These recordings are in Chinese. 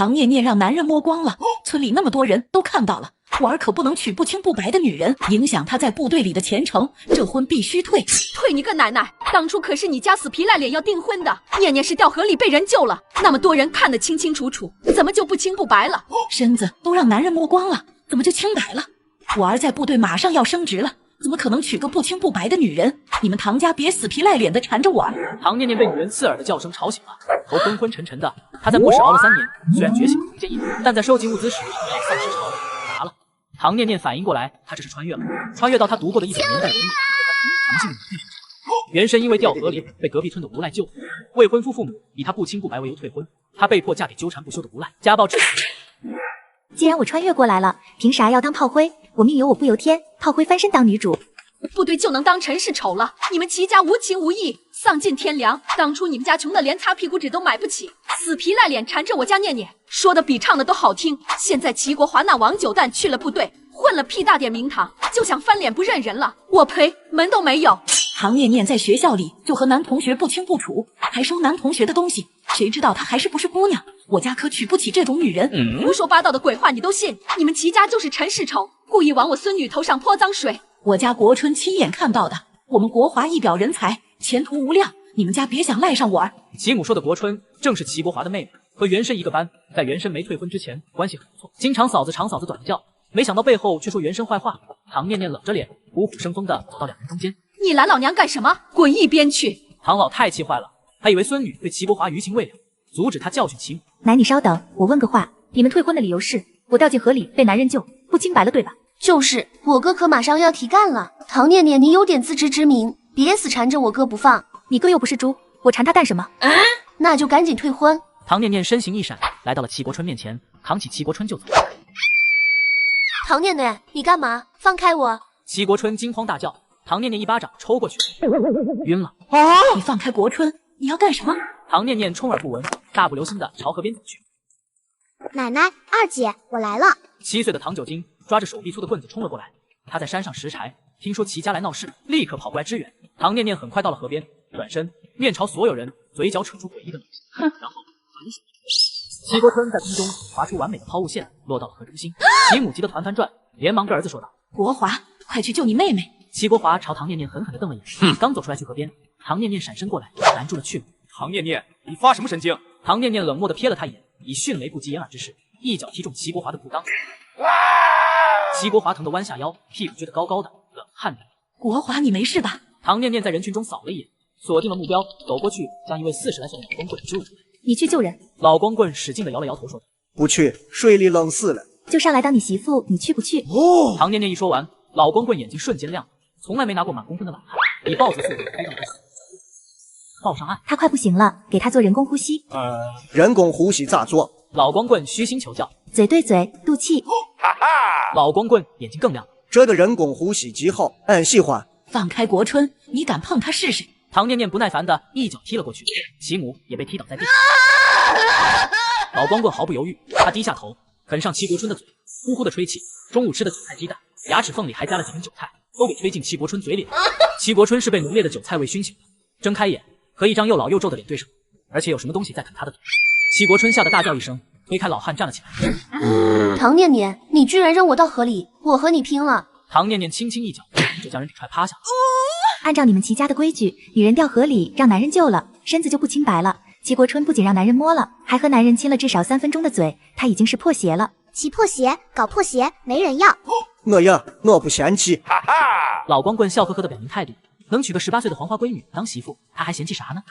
唐念念让男人摸光了，村里那么多人都看到了，婉儿可不能娶不清不白的女人，影响她在部队里的前程，这婚必须退。退你个奶奶！当初可是你家死皮赖脸要订婚的，念念是掉河里被人救了，那么多人看得清清楚楚，怎么就不清不白了？身子都让男人摸光了，怎么就清白了？婉儿在部队马上要升职了，怎么可能娶个不清不白的女人？你们唐家别死皮赖脸的缠着婉儿。唐念念被女人刺耳的叫声吵醒了，头昏昏沉沉的。她在墓室熬了3年，虽然觉醒不见一点，但在收集物资时要丧尸潮砸了。唐念念反应过来，她这是穿越了，穿越到她读过的一本年代文里。唐姓女原身因为掉河里被隔壁村的无赖救活，未婚夫父母以她不清不白为由退婚，她被迫嫁给纠缠不休的无赖，家暴致死。既然我穿越过来了，凭啥要当炮灰？我命由我不由天，炮灰翻身当女主。部队就能当陈世丑了？你们齐家无情无义，丧尽天良。当初你们家穷的连擦屁股纸都买不起，死皮赖脸缠着我家念念，说的比唱的都好听。现在齐国华那王九蛋去了部队，混了屁大点名堂，就想翻脸不认人了。我呸，门都没有！唐念念在学校里就和男同学不清不楚，还收男同学的东西，谁知道她还是不是姑娘？我家可娶不起这种女人。胡说八道的鬼话你都信？你们齐家就是陈世丑，故意往我孙女头上泼脏水。我家国春亲眼看到的，我们国华一表人才，前途无量，你们家别想赖上我儿。齐母说的国春正是齐国华的妹妹，和原身一个班，在原身没退婚之前关系很不错，经常嫂子长嫂子短叫，没想到背后却说原身坏话。唐念念冷着脸，虎虎生风的走到两人中间，你拦老娘干什么？滚一边去！唐老太气坏了，还以为孙女对齐国华余情未了，阻止他教训齐母。奶，你稍等，我问个话，你们退婚的理由是我掉进河里被男人救，不清白了对吧？就是，我哥可马上要提干了。唐念念，你有点自知之明，别死缠着我哥不放。你哥又不是猪，我缠他干什么？那就赶紧退婚。唐念念身形一闪，来到了齐国春面前，扛起齐国春就走。唐念念，你干嘛？放开我！齐国春惊慌大叫，唐念念一巴掌抽过去，晕了。你放开国春，你要干什么？唐念念充耳不闻，大步流星的朝河边走去。奶奶，二姐，我来了。7岁的唐九金抓着手臂粗的棍子冲了过来，他在山上拾柴，听说齐家来闹事，立刻跑过来支援。唐念念很快到了河边，转身面朝所有人，嘴角扯出诡异的冷笑，然后反手。齐国春在空中划出完美的抛物线，落到了河中心。齐母急得团团转，连忙对儿子说道：“国华，快去救你妹妹！”齐国华朝唐念念狠狠地瞪了眼，刚走出来去河边，唐念念闪身过来，拦住了去路。唐念念，你发什么神经？唐念念冷漠地瞥了他一眼，以迅雷不及掩耳之势，一脚踢中齐国华的裤裆。齐国华疼得弯下腰，屁股撅得高高的，冷汗淋漓。国华，你没事吧？唐念念在人群中扫了一眼，锁定了目标，走过去将一位40来岁的老光棍揪了出来。你去救人。老光棍使劲地摇了摇头，说道：“不去，水里冷死了。就上来当你媳妇，你去不去？”唐念念一说完，老光棍眼睛瞬间亮了，从来没拿过满公分的懒汉，以豹子速度开到了抱上岸。他快不行了，给他做人工呼吸。人工呼吸咋做？老光棍虚心求教。嘴对嘴，肚脐。老光棍眼睛更亮了。这个人工呼吸极好，俺喜欢。放开国春，你敢碰他试试？唐念念不耐烦的一脚踢了过去，齐母也被踢倒在地。老光棍毫不犹豫，他低下头啃上齐国春的嘴，呼呼的吹气。中午吃的韭菜鸡蛋，牙齿缝里还夹了几根韭菜，都给推进齐国春嘴里了。齐国春是被浓烈的韭菜味熏醒的，睁开眼和一张又老又皱的脸对上，而且有什么东西在啃他的嘴。齐国春吓得大叫一声，推开老汉站了起来。唐念念，你居然扔我到河里，我和你拼了！唐念念轻轻一脚就将人给踹趴下了。按照你们齐家的规矩，女人掉河里让男人救了，身子就不清白了。齐国春不仅让男人摸了，还和男人亲了至少3分钟的嘴，他已经是破鞋了。骑破鞋，搞破鞋，没人要。我呀，我不嫌弃。老光棍笑呵呵的表明态度，能娶个18岁的黄花闺女当媳妇，他还嫌弃啥呢？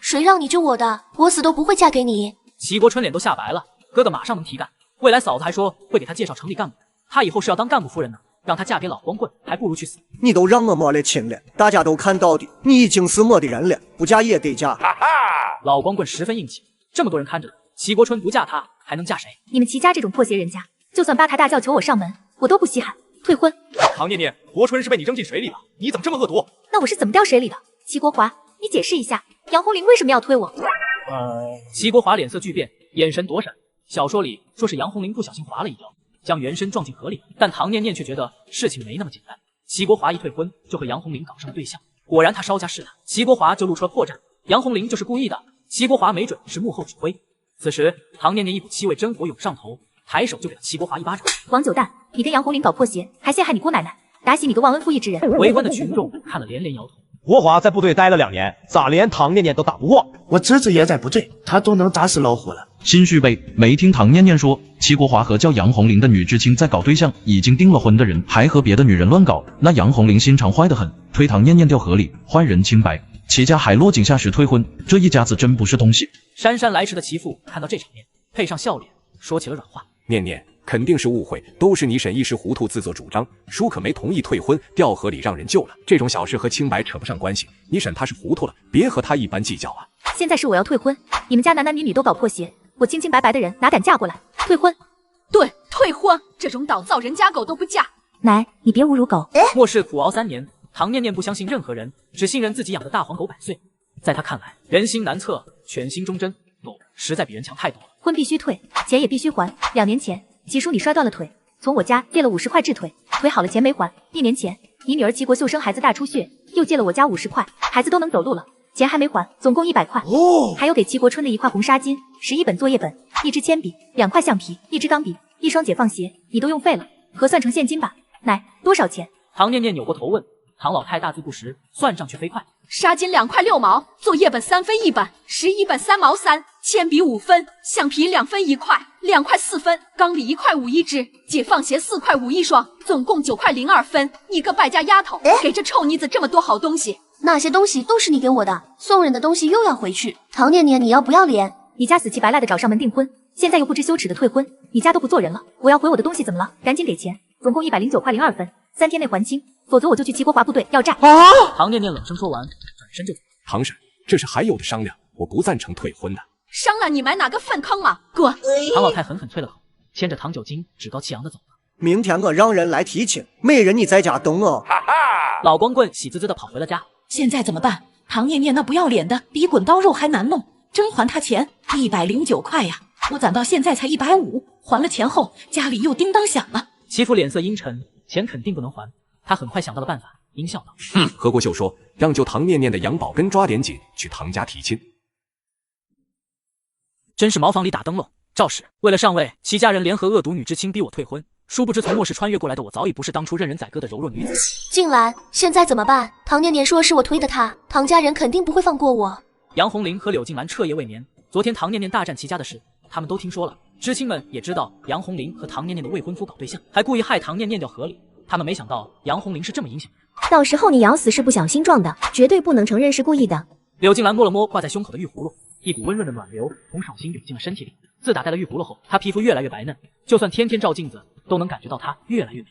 谁让你救我的？我死都不会嫁给你。齐国春脸都吓白了，哥哥马上能提干。未来嫂子还说会给他介绍城里干部，他以后是要当干部夫人呢。让她嫁给老光棍，还不如去死。你都让我没了亲了，大家都看到的，你已经是我的人了，不嫁也得嫁。老光棍十分硬气，这么多人看着呢，齐国春不嫁他，还能嫁谁？你们齐家这种破鞋人家，就算8抬大轿求我上门，我都不稀罕。退婚。唐念念，国春是被你扔进水里了，你怎么这么恶毒？那我是怎么掉水里的？齐国华，你解释一下，杨红林为什么要推我？齐国华脸色巨变，眼神躲闪。小说里说是杨红林不小心滑了一跤，将原身撞进河里，但唐念念却觉得事情没那么简单。齐国华一退婚就和杨红林搞上了对象，果然他稍加试探，齐国华就露出了破绽。杨红林就是故意的，齐国华没准是幕后指挥。此时，唐念念一股气味真火涌上头，抬手就给了齐国华一巴掌。王九蛋，你跟杨红林搞破鞋，还陷害你姑奶奶，打死你个忘恩负义之人！围观的群众看了连连摇头。国华在部队待了2年，咋连唐念念都打不过？我侄子也在部队，他都能打死老虎了。心虚呗，没听唐念念说，齐国华和叫杨红林的女知青在搞对象，已经订了婚的人还和别的女人乱搞，那杨红林心肠坏得很，推唐念念掉河里，换人清白。齐家还落井下石退婚，这一家子真不是东西。姗姗来迟的齐父看到这场面，配上笑脸，说起了软话：念念肯定是误会，都是你婶一时糊涂自作主张，叔可没同意退婚，掉河里让人救了，这种小事和清白扯不上关系。你婶她是糊涂了，别和她一般计较啊。现在是我要退婚，你们家男男女女都搞破鞋，我清清白白的人哪敢嫁过来？退婚。对，退婚，这种倒灶人家狗都不嫁。奶，你别侮辱狗。末世苦熬3年，唐念念不相信任何人，只信任自己养的大黄狗百岁。在他看来，人心难测，犬心忠贞，狗实在比人强太多了。婚必须退，钱也必须还。2年前，齐叔你摔断了腿，从我家借了50块治腿，腿好了钱没还。1年前，你女儿齐国秀生孩子大出血，又借了我家50块，孩子都能走路了，钱还没还，总共100块。还有给齐国春的1块红纱巾，11本作业本，1支铅笔，2块橡皮，1支钢笔，1双解放鞋，你都用废了，核算成现金吧。奶，多少钱？唐念念扭过头问。唐老太大字不识，算上去飞快。纱巾2块6毛，作业本3分1本，11本3毛3，铅笔5分，橡皮2分1块，2块4分，钢笔1块5一支，解放鞋4块5一双，总共9块02分。你个败家丫头，给这臭妮子这么多好东西，那些东西都是你给我的，送人的东西又要回去。唐念念，你要不要脸？你家死乞白赖的找上门订婚，现在又不知羞耻的退婚，你家都不做人了。我要回我的东西怎么了？赶紧给钱，总共109块02分，3天内还清，否则我就去齐国华部队要债。唐念念冷声说完，转身就走。唐婶，这是还有的商量，我不赞成退婚的。商量你埋哪个粪坑吗？滚！唐老太狠狠啐了口，牵着唐九金趾高气扬的走了。明天我让人来提亲，没人你在家等我。老光棍喜滋滋的跑回了家。现在怎么办？唐念念那不要脸的比滚刀肉还难弄，真还他钱109块呀！我攒到现在才150，还了钱后家里又叮当响了。齐父脸色阴沉，钱肯定不能还。他很快想到了办法，阴笑道：何国秀说让救唐念念的杨宝根抓点紧去唐家提亲。真是茅房里打灯笼。赵氏为了上位，齐家人联合恶毒女知青逼我退婚，殊不知从末世穿越过来的我早已不是当初任人宰割的柔弱女子。静兰，现在怎么办？唐念念说是我推的她，唐家人肯定不会放过我。杨红玲和柳静兰彻夜未眠，昨天唐念念大战齐家的事，他们都听说了。知青们也知道杨红玲和唐念念的未婚夫搞对象，还故意害唐念念掉河里。他们没想到杨红玲是这么阴险的人。到时候你咬死是不小心撞的，绝对不能承认是故意的。柳静兰摸了摸挂在胸口的玉葫芦，一股温润的暖流从手心涌进了身体里。自打戴了玉葫芦后，她皮肤越来越白嫩，就算天天照镜子，都能感觉到她越来越美。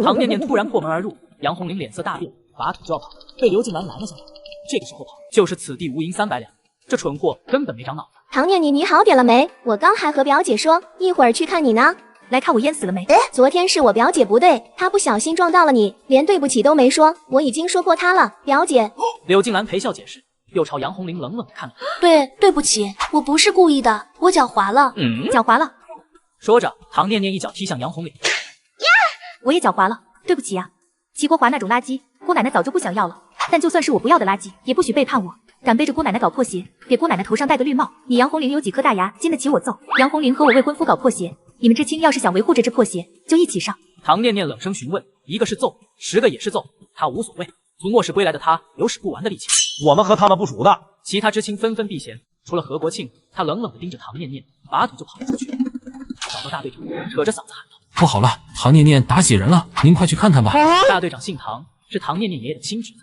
唐念念突然破门而入，杨红玲脸色大变，拔腿就要跑，被刘静兰拦了下来。这个时候跑，就是此地无银300两，这蠢货根本没长脑子。唐念念，你好点了没？我刚还和表姐说，一会儿去看你呢。来看我淹死了没？昨天是我表姐不对，她不小心撞到了你，连对不起都没说，我已经说过她了，表姐。柳静兰陪笑解释，又朝杨红玲冷冷地看了。对不起，我不是故意的，我脚滑了。脚滑了。说着，唐念念一脚踢向杨红玲。我也脚滑了，对不起呀。齐国华那种垃圾，姑奶奶早就不想要了。但就算是我不要的垃圾，也不许背叛我。敢背着姑奶奶搞破鞋，给姑奶奶头上戴个绿帽，你杨红玲有几颗大牙经得起我揍？杨红玲和我未婚夫搞破鞋，你们知青要是想维护这只破鞋，就一起上。唐念念冷声询问，一个是揍，10个也是揍，他无所谓。从末世归来的他有使不完的力气。我们和他们不熟的。其他知青纷纷避嫌，除了何国庆，他冷冷地盯着唐念念，拔腿就跑了出去。找到大队长，扯着嗓子喊道：不好了，唐念念打死人了，您快去看看吧。大队长姓唐，是唐念念爷爷的亲侄子。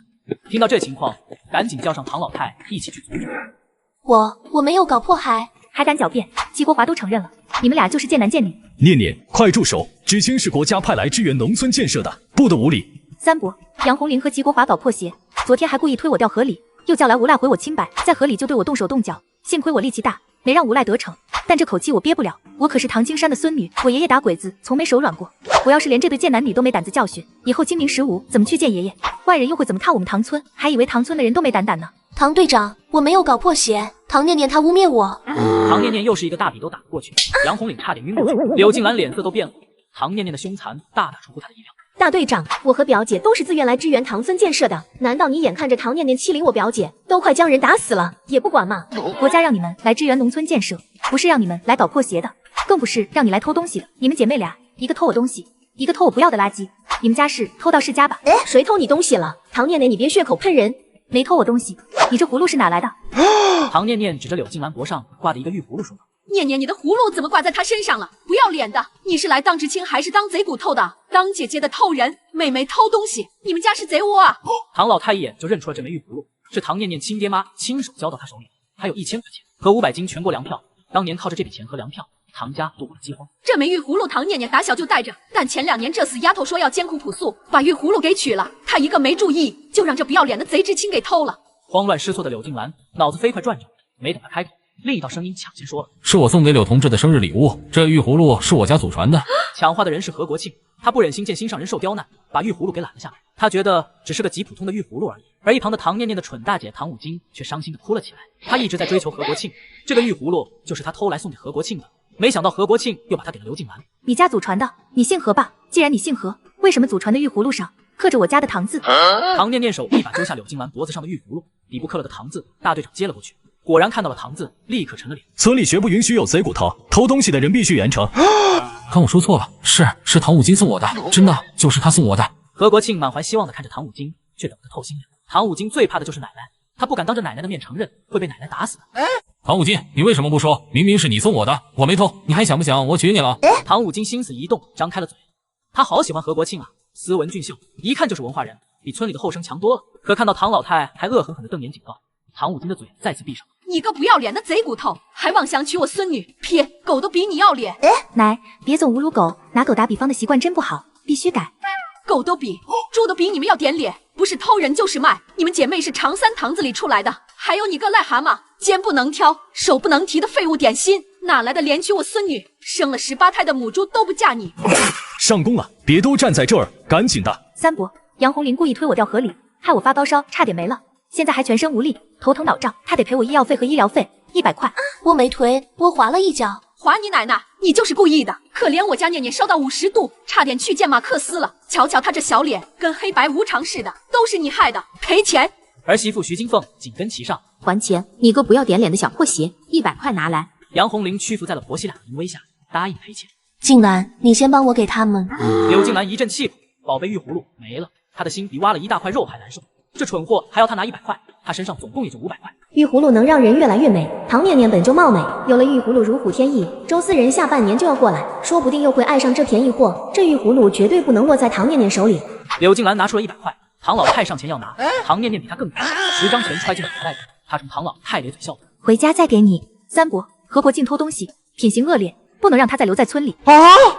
听到这情况，赶紧叫上唐老太一起去阻止。我没有搞破害，还敢狡辩？齐国华都承认了，你们俩就是贱男贱女。念念，快住手！知青是国家派来支援农村建设的，不得无礼。三伯，杨红玲和齐国华搞破鞋，昨天还故意推我掉河里，又叫来无赖回我清白，在河里就对我动手动脚，幸亏我力气大，没让无赖得逞。但这口气我憋不了，我可是唐青山的孙女，我爷爷打鬼子从没手软过。我要是连这对贱男女都没胆子教训，以后清明15怎么去见爷爷？外人又会怎么看我们唐村？还以为唐村的人都没胆胆呢。唐队长，我没有搞破鞋，唐念念她污蔑我。唐念念又是一个大笔都打不过去，杨红岭差点晕过去，柳静兰脸色都变了。唐念念的凶残大大出乎他的意料。大队长，我和表姐都是自愿来支援唐村建设的，难道你眼看着唐念念欺凌我表姐，都快将人打死了，也不管吗？国家让你们来支援农村建设，不是让你们来搞破鞋的，更不是让你来偷东西的。你们姐妹俩，一个偷我东西，一个偷我不要的垃圾，你们家是偷盗世家吧？谁偷你东西了？唐念念，你别血口喷人。没偷我东西，你这葫芦是哪来的？唐念念指着柳静兰脖上挂的一个玉葫芦说道。念念，你的葫芦怎么挂在他身上了？不要脸的！你是来当知青还是当贼骨头的？当姐姐的偷人，妹妹偷东西，你们家是贼窝啊！唐老太一眼就认出了这枚玉葫芦，是唐念念亲爹妈亲手交到他手里，还有1000块钱和500斤全国粮票。当年靠着这笔钱和粮票，唐家度过了饥荒。这枚玉葫芦唐念念打小就带着，但前2年这死丫头说要艰苦朴素，把玉葫芦给取了，她一个没注意，就让这不要脸的贼知青给偷了。慌乱失措的柳静兰脑子飞快转着，没等她开口，另一道声音抢先说了：“是我送给柳同志的生日礼物，这玉葫芦是我家祖传的。”抢话的人是何国庆，他不忍心见心上人受刁难，把玉葫芦给揽了下来。他觉得只是个极普通的玉葫芦而已。而一旁的唐念念的蠢大姐唐五金却伤心的哭了起来。她一直在追求何国庆，这个玉葫芦就是她偷来送给何国庆的，没想到何国庆又把她给了刘静兰。你家祖传的，你姓何吧？既然你姓何，为什么祖传的玉葫芦上刻着我家的唐字？唐念念手一把揪下柳静兰脖子上的玉葫芦，底部刻了个唐字。大队长接了过去，果然看到了唐字，立刻沉了脸。村里绝不允许有贼骨头，偷东西的人必须严惩。刚我说错了，是唐五金送我的，真的就是他送我的。何国庆满怀希望的看着唐五金，却冷得透心凉。唐五金最怕的就是奶奶，他不敢当着奶奶的面承认，会被奶奶打死的。唐五金，你为什么不说？明明是你送我的，我没偷，你还想不想我娶你了？唐五金心思一动，张开了嘴。他好喜欢何国庆啊，斯文俊秀，一看就是文化人，比村里的后生强多了。可看到唐老太还恶狠狠地瞪眼警告，唐五金的嘴再次闭上。你个不要脸的贼骨头，还妄想娶我孙女！撇，狗都比你要脸！奶，别总侮辱狗，拿狗打比方的习惯真不好，必须改。狗都比，猪都比你们要点脸，不是偷人就是卖。你们姐妹是长三堂子里出来的，还有你个癞蛤蟆，肩不能挑，手不能提的废物点心，哪来的脸娶我孙女？生了18胎的母猪都不嫁你！上工了，别都站在这儿，赶紧的！三伯，杨红林故意推我掉河里，害我发高烧，差点没了，现在还全身无力，头疼脑胀，他得赔我医药费和医疗费100块。我没推，我滑了一跤。滑你奶奶！你就是故意的！可怜我家念念烧到50度，差点去见马克思了。瞧瞧他这小脸，跟黑白无常似的，都是你害的，赔钱！儿媳妇徐金凤紧跟其上，还钱！你个不要点脸的小破鞋，100块拿来。杨红玲屈服在了婆媳俩的淫威下，答应赔钱。静兰，你先帮我给他们。柳静兰一阵气谱，宝贝玉葫芦没了，她的心比挖了一大块肉还难受。这蠢货还要她拿100块，她身上总共也就500块。玉葫芦能让人越来越美，唐念念本就貌美，有了玉葫芦如虎添翼。周思人下半年就要过来，说不定又会爱上这便宜货。这玉葫芦绝对不能落在唐念念手里。柳静兰拿出了100块，唐老太上前要拿，唐念念比她更大，10张钱揣进了口袋里。她冲唐老太咧嘴笑道：“回家再给你。”三伯，何国庆偷东西，品行恶劣，不能让他再留在村里。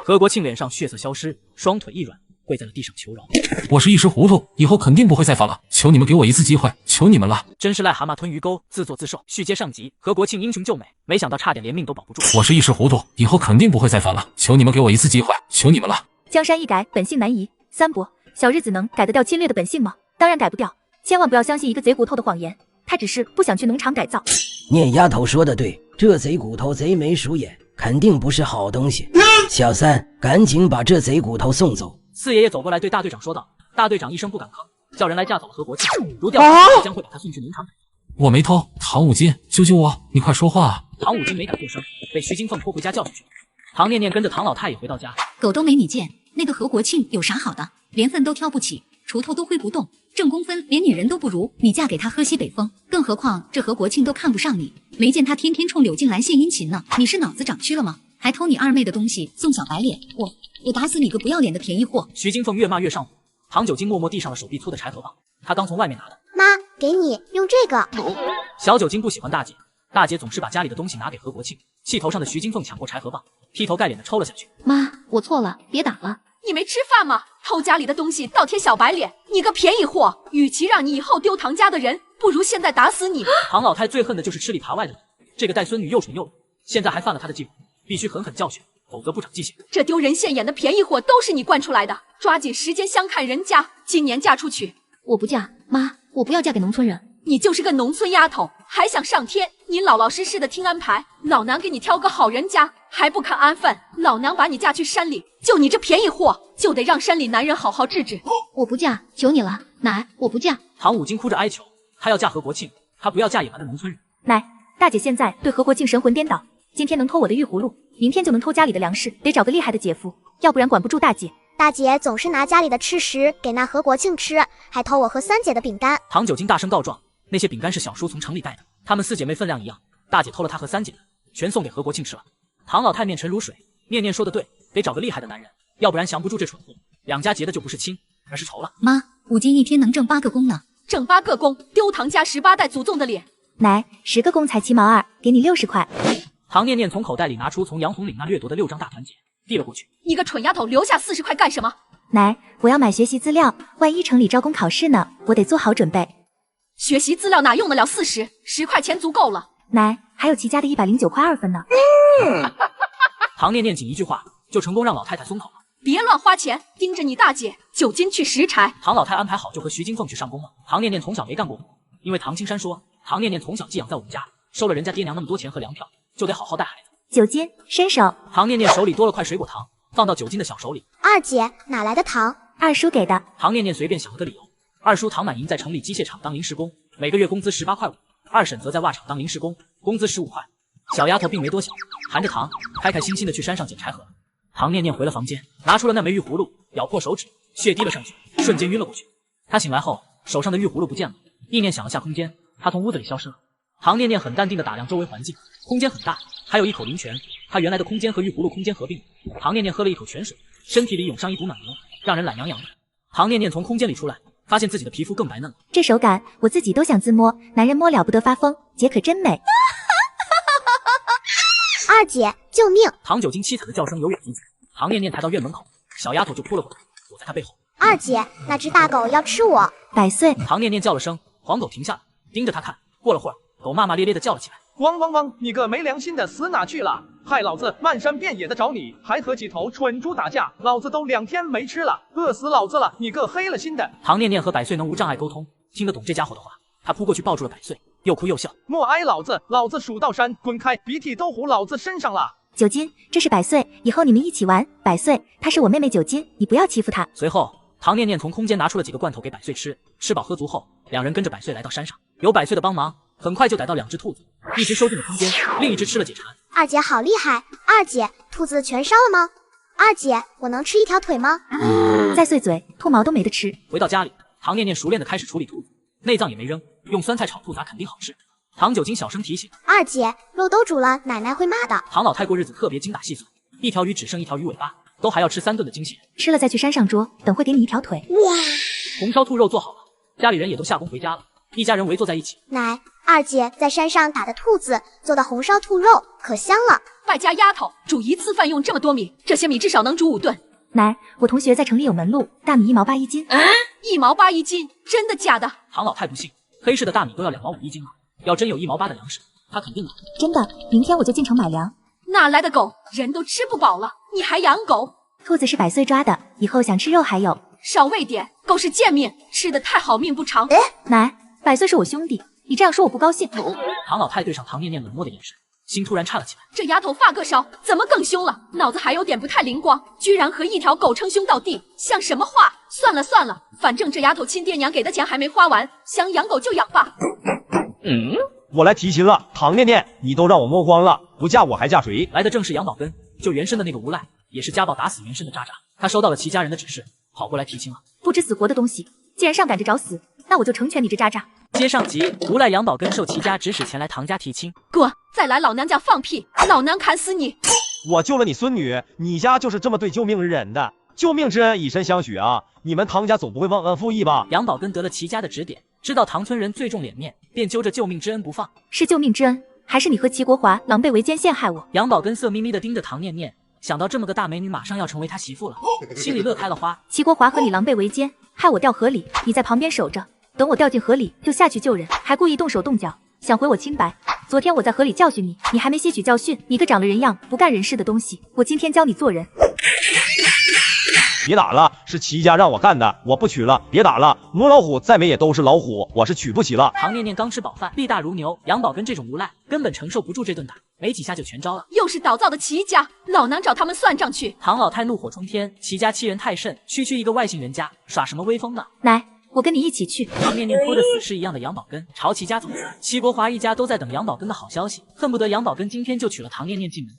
何国庆脸上血色消失，双腿一软，跪在了地上求饶。我是一时糊涂，以后肯定不会再犯了，求你们给我一次机会，求你们了。真是癞蛤蟆吞鱼钩，自作自受。续接上集，何国庆英雄救美，没想到差点连命都保不住。我是一时糊涂，以后肯定不会再犯了，求你们给我一次机会，求你们了。江山易改，本性难移。三伯，小日子能改得掉侵略的本性吗？当然改不掉，千万不要相信一个贼骨头的谎言，他只是不想去农场改造。念丫头说的对，这贼骨头贼眉鼠眼，肯定不是好东西。小三，赶紧把这贼骨头送走。四爷爷走过来对大队长说道。大队长一声不敢吭，叫人来架走了何国庆，如调将会把他送去农场。我没偷，唐五金，救救我！你快说话啊！唐五金没敢作声，被徐金凤拖回家教训去。唐念念跟着唐老太也回到家，狗都没你贱，那个何国庆有啥好的？连粪都挑不起，锄头都挥不动，正宫分连女人都不如，你嫁给他喝西北风。更何况这何国庆都看不上你，没见他天天冲柳静兰献殷勤呢。你是脑子长蛆了吗？还偷你二妹的东西送小白脸，我打死你个不要脸的便宜货！徐金凤越骂越上火，唐九金默默递上了手臂粗的柴禾棒，他刚从外面拿的。妈，给你用这个。小九金不喜欢大姐，大姐总是把家里的东西拿给何国庆，气头上的徐金凤抢过柴禾棒，劈头盖脸的抽了下去。妈，我错了，别打了。你没吃饭吗？偷家里的东西倒贴小白脸，你个便宜货！与其让你以后丢唐家的人，不如现在打死你！唐老太最恨的就是吃里扒外的人，这个带孙女又蠢又冷，现在还犯了他的忌讳，必须狠狠教训，否则不长记性。这丢人现眼的便宜货都是你惯出来的，抓紧时间相看人家，今年嫁出去。我不嫁，妈，我不要嫁给农村人。你就是个农村丫头，还想上天？你老老实实的听安排，老娘给你挑个好人家，还不肯安分，老娘把你嫁去山里。就你这便宜货，就得让山里男人好好治治。我不嫁，求你了，奶，我不嫁。唐武京哭着哀求，她要嫁何国庆，她不要嫁野蛮的农村人。奶，大姐现在对何国庆神魂颠倒，今天能偷我的玉葫芦，明天就能偷家里的粮食，得找个厉害的姐夫，要不然管不住大姐。大姐总是拿家里的吃食给那何国庆吃，还偷我和三姐的饼干。唐九京大声告状，那些饼干是小叔从城里带的，她们4姐妹分量一样，大姐偷了她和3姐的，全送给何国庆吃了。唐老太面沉如水，念念说的对，得找个厉害的男人，要不然降不住这蠢货。两家结的就不是亲，而是仇了。妈，5斤一天能挣8个工呢。挣8个工，丢唐家18代祖宗的脸。奶，10个工才7毛2，给你60块。唐念念从口袋里拿出从杨红岭那掠夺的6张大团结，递了过去。你个蠢丫头，留下40块干什么？奶，我要买学习资料，万一城里招工考试呢，我得做好准备。学习资料哪用得了40？10块钱足够了。奶，还有齐家的109块2分呢。唐念念仅一句话就成功让老太太松口了。别乱花钱，盯着你大姐9斤去拾柴。唐老太安排好就和徐金凤去上工了。唐念念从小没干过活，因为唐青山说唐念念从小寄养在我们家，收了人家爹娘那么多钱和粮票，就得好好带孩子。 9斤，伸手。唐念念手里多了块水果糖，放到9斤的小手里。二姐哪来的糖？二叔给的。唐念念随便想了个理由。二叔唐满银在城里机械厂当临时工，每个月工资18块5；二婶则在袜厂当临时工，工资15块。小丫头并没多想，含着糖，开开心心的去山上捡柴禾。唐念念回了房间，拿出了那枚玉葫芦，咬破手指，血滴了上去，瞬间晕了过去。她醒来后，手上的玉葫芦不见了，意念想了下空间，她从屋子里消失了。唐念念很淡定地打量周围环境，空间很大，还有一口灵泉，她原来的空间和玉葫芦空间合并。唐念念喝了一口泉水，身体里涌上一股暖流，让人懒洋洋的。唐念念从空间里出来，发现自己的皮肤更白嫩了。这手感我自己都想自摸，男人摸了不得发疯，姐可真美。二姐，救命！唐九京凄惨的叫声由远及近，唐念念抬到院门口，小丫头就扑了过来，躲在她背后。二姐，那只大狗要吃我！百岁！唐念念叫了声，黄狗停下了，盯着她看。过了会儿，狗骂骂咧咧的叫了起来：“汪汪汪！你个没良心的，死哪去了？害老子漫山遍野的找你，还和几头蠢猪打架，老子都2天没吃了，饿死老子了！你个黑了心的！”唐念念和百岁能无障碍沟通，听得懂这家伙的话，她扑过去抱住了百岁，又哭又笑：“莫挨老子！老子数到3，滚开！鼻涕都糊老子身上了！” 9斤，这是百岁，以后你们一起玩。百岁，她是我妹妹9斤，你不要欺负她。随后，唐念念从空间拿出了几个罐头给百岁吃，吃饱喝足后，两人跟着百岁来到山上。有百岁的帮忙，很快就逮到2只兔子，一只收进了空间，另一只吃了解馋。二姐好厉害！二姐，兔子全烧了吗？二姐，我能吃1条腿吗？再碎嘴，兔毛都没得吃。回到家里，唐念念熟练的开始处理兔子，内脏也没扔，用酸菜炒兔杂肯定好吃。唐九京小声提醒：“二姐，肉都煮了，奶奶会骂的。”唐老太过日子特别精打细算，一条鱼只剩1条鱼尾巴，都还要吃3顿的精血。吃了再去山上捉，等会给你1条腿。哇！红烧兔肉做好了，家里人也都下工回家了，一家人围坐在一起。奶，二姐在山上打的兔子做的红烧兔肉可香了。败家丫头，煮1次饭用这么多米，这些米至少能煮5顿。奶，我同学在城里有门路，大米1毛8一斤。1毛8一斤，真的假的？唐老太不信，黑市的大米都要2毛5一斤了。要真有1毛8的粮食，他肯定买。真的，明天我就进城买粮。哪来的狗？人都吃不饱了，你还养狗？兔子是百岁抓的，以后想吃肉还有。少喂点，狗是贱命，吃的太好命不长。奶，百岁是我兄弟，你这样说我不高兴。唐老太对上唐念念冷漠的眼神，心突然颤了起来。这丫头发个烧，怎么更凶了？脑子还有点不太灵光，居然和一条狗称兄道弟，像什么话？算了算了，反正这丫头亲爹娘给的钱还没花完，想养狗就养吧。我来提亲了，唐念念，你都让我摸光了，不嫁我还嫁谁？来的正是杨宝根，救原身的那个无赖，也是家暴打死原身的渣渣。他收到了齐家人的指示，跑过来提亲了。不知死活的东西，既然上赶着找死，那我就成全你这渣渣。接上集，无赖杨宝根受齐家指使前来唐家提亲。滚！再来老娘家放屁，老娘砍死你！我救了你孙女，你家就是这么对救命之人的。救命之恩以身相许啊！你们唐家总不会忘恩负义吧？杨宝根得了齐家的指点，知道唐村人最重脸面，便揪着救命之恩不放。是救命之恩，还是你和齐国华狼狈为奸陷害我？杨宝根色眯眯地盯着唐念念，想到这么个大美女马上要成为他媳妇了，心里乐开了花。齐国华和你狼狈为奸，害我掉河里，你在旁边守着，等我掉进河里就下去救人，还故意动手动脚，想毁我清白。昨天我在河里教训你，你还没吸取教训，你个长了人样不干人事的东西，我今天教你做人。别打了，是齐家让我干的，我不娶了，别打了，母老虎再美也都是老虎，我是娶不起了。唐念念刚吃饱饭，力大如牛，杨宝根这种无赖根本承受不住这顿打，没几下就全招了。又是倒灶的齐家，老娘找他们算账去。唐老太怒火冲天，齐家欺人太甚，区区一个外姓人家，耍什么威风呢？奶，我跟你一起去。唐念念拖着死尸一样的杨宝根朝齐家走去，齐国华一家都在等杨宝根的好消息，恨不得杨宝根今天就娶了唐念念进门。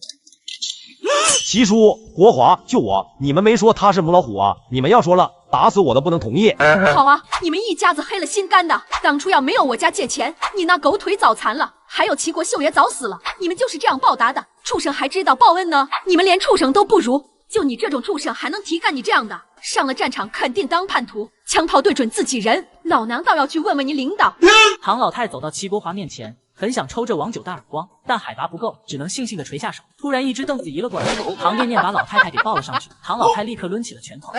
齐叔，国华救我！你们没说他是母老虎啊？你们要说了，打死我都不能同意。好啊，你们一家子黑了心肝的，当初要没有我家借钱，你那狗腿早残了，还有齐国秀也早死了，你们就是这样报答的。畜生还知道报恩呢，你们连畜生都不如。就你这种畜生还能提干你这样的，上了战场肯定当叛徒，枪炮对准自己人。老娘倒要去问问你领导。唐老太走到齐国华面前，很想抽这王九大耳光，但海拔不够，只能悻悻地垂下手。突然一只凳子移了过来，唐念念把老太太给抱了上去，唐老太立刻抡起了拳头，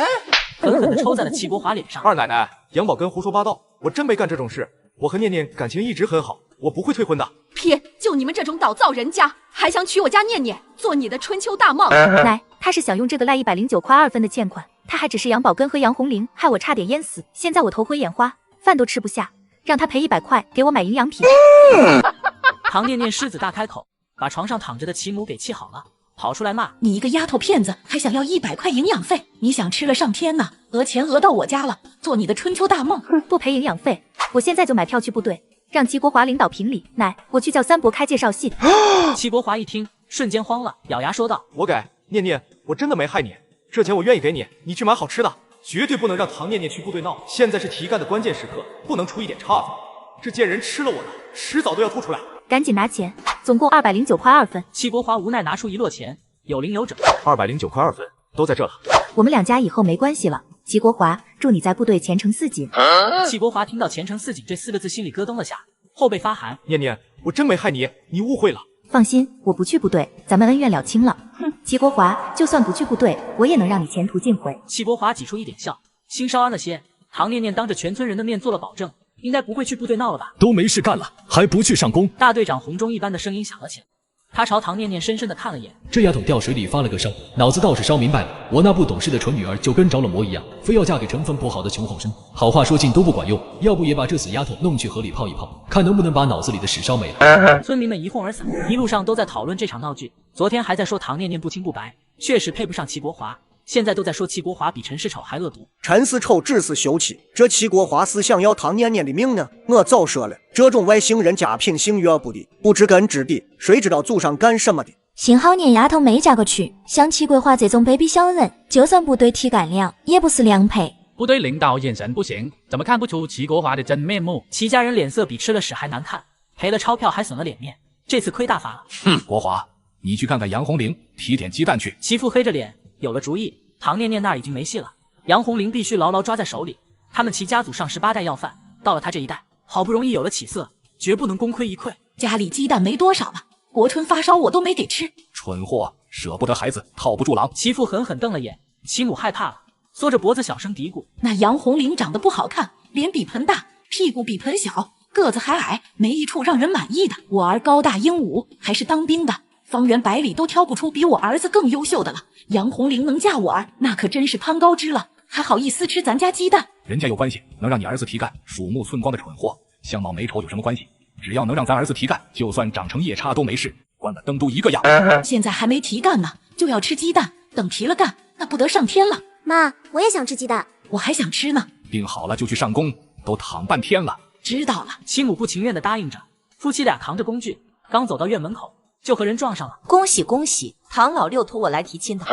狠狠地抽在了齐国华脸上。二奶奶，杨宝根胡说八道，我真没干这种事，我和念念感情一直很好，我不会退婚的。撇，就你们这种倒灶人家，还想娶我家念念做你的春秋大梦？奶，他是想用这个赖109块2分的欠款，他还只是杨宝根和杨红玲，害我差点淹死，现在我头昏眼花，饭都吃不下，让他赔100块给我买营养品。唐念念狮子大开口，把床上躺着的齐母给气好了，跑出来骂：你一个丫头片子，还想要100块营养费？你想吃了上天呐，讹钱讹到我家了，做你的春秋大梦。不赔营养费，我现在就买票去部队，让齐国华领导评理。奶，我去叫三伯开介绍信。齐国华一听，瞬间慌了，咬牙说道：我改，念念，我真的没害你，这钱我愿意给你，你去买好吃的，绝对不能让唐念念去部队闹。现在是提干的关键时刻，不能出一点岔子。这贱人吃了我的，迟早都要吐出来。赶紧拿钱，总共209块2分。齐国华无奈拿出一摞钱，有零有整。209块2分，都在这了。我们两家以后没关系了。齐国华，祝你在部队前程似锦。齐国华听到前程似锦这4个字，心里咯噔了下，后背发寒。念念，我真没害你，你误会了。放心，我不去部队，咱们恩怨了清了。哼，齐国华，就算不去部队，我也能让你前途尽毁。齐国华挤出一点笑，心稍安了些。唐念念当着全村人的面做了保证，应该不会去部队闹了吧？都没事干了，还不去上工？大队长红钟一般的声音响了起来，他朝唐念念深深的看了眼。这丫头掉水里发了个烧，脑子倒是烧明白了。我那不懂事的蠢女儿就跟着了魔一样，非要嫁给成分不好的穷后生，好话说尽都不管用，要不也把这死丫头弄去河里泡一泡，看能不能把脑子里的屎烧没了。村民们一哄而散，一路上都在讨论这场闹剧。昨天还在说唐念念不清不白，确实配不上齐国华。现在都在说齐国华比陈世丑还恶毒。陈世丑只是羞气，这齐国华是想要唐念念的命呢。我早说了，这种外星人家品行约不的，不知根知底，谁知道祖上干什么的？幸好念丫头没嫁过去，像齐国华这种卑鄙小人，就算部队提干粮，也不是良配。部队领导眼神不行，怎么看不出齐国华的真面目？齐家人脸色比吃了屎还难看，赔了钞票还损了脸面，这次亏大发了。哼，国华，你去看看杨红玲，提点鸡蛋去。齐父黑着脸，有了主意。唐念念那儿已经没戏了，杨红玲必须牢牢抓在手里。他们齐家祖上18代要饭，到了他这一代，好不容易有了起色，绝不能功亏一篑。家里鸡蛋没多少了，国春发烧我都没给吃。蠢货，舍不得孩子，套不住狼。齐父狠狠瞪了眼，齐母害怕了，缩着脖子小声嘀咕：那杨红玲长得不好看，脸比盆大，屁股比盆小，个子还矮，没一处让人满意的。我儿高大英武，还是当兵的，方圆100里都挑不出比我儿子更优秀的了。杨红玲能嫁我儿，那可真是攀高枝了，还好意思吃咱家鸡蛋？人家有关系，能让你儿子提干，鼠目寸光的蠢货，相貌美丑有什么关系？只要能让咱儿子提干，就算长成夜叉都没事，关了灯都一个样。现在还没提干呢，就要吃鸡蛋，等提了干，那不得上天了。妈，我也想吃鸡蛋，我还想吃呢。病好了就去上工，都躺半天了。知道了。齐母不情愿地答应着，夫妻俩扛着工具，刚走到院门口，就和人撞上了。恭喜恭喜，唐老六托我来提亲的。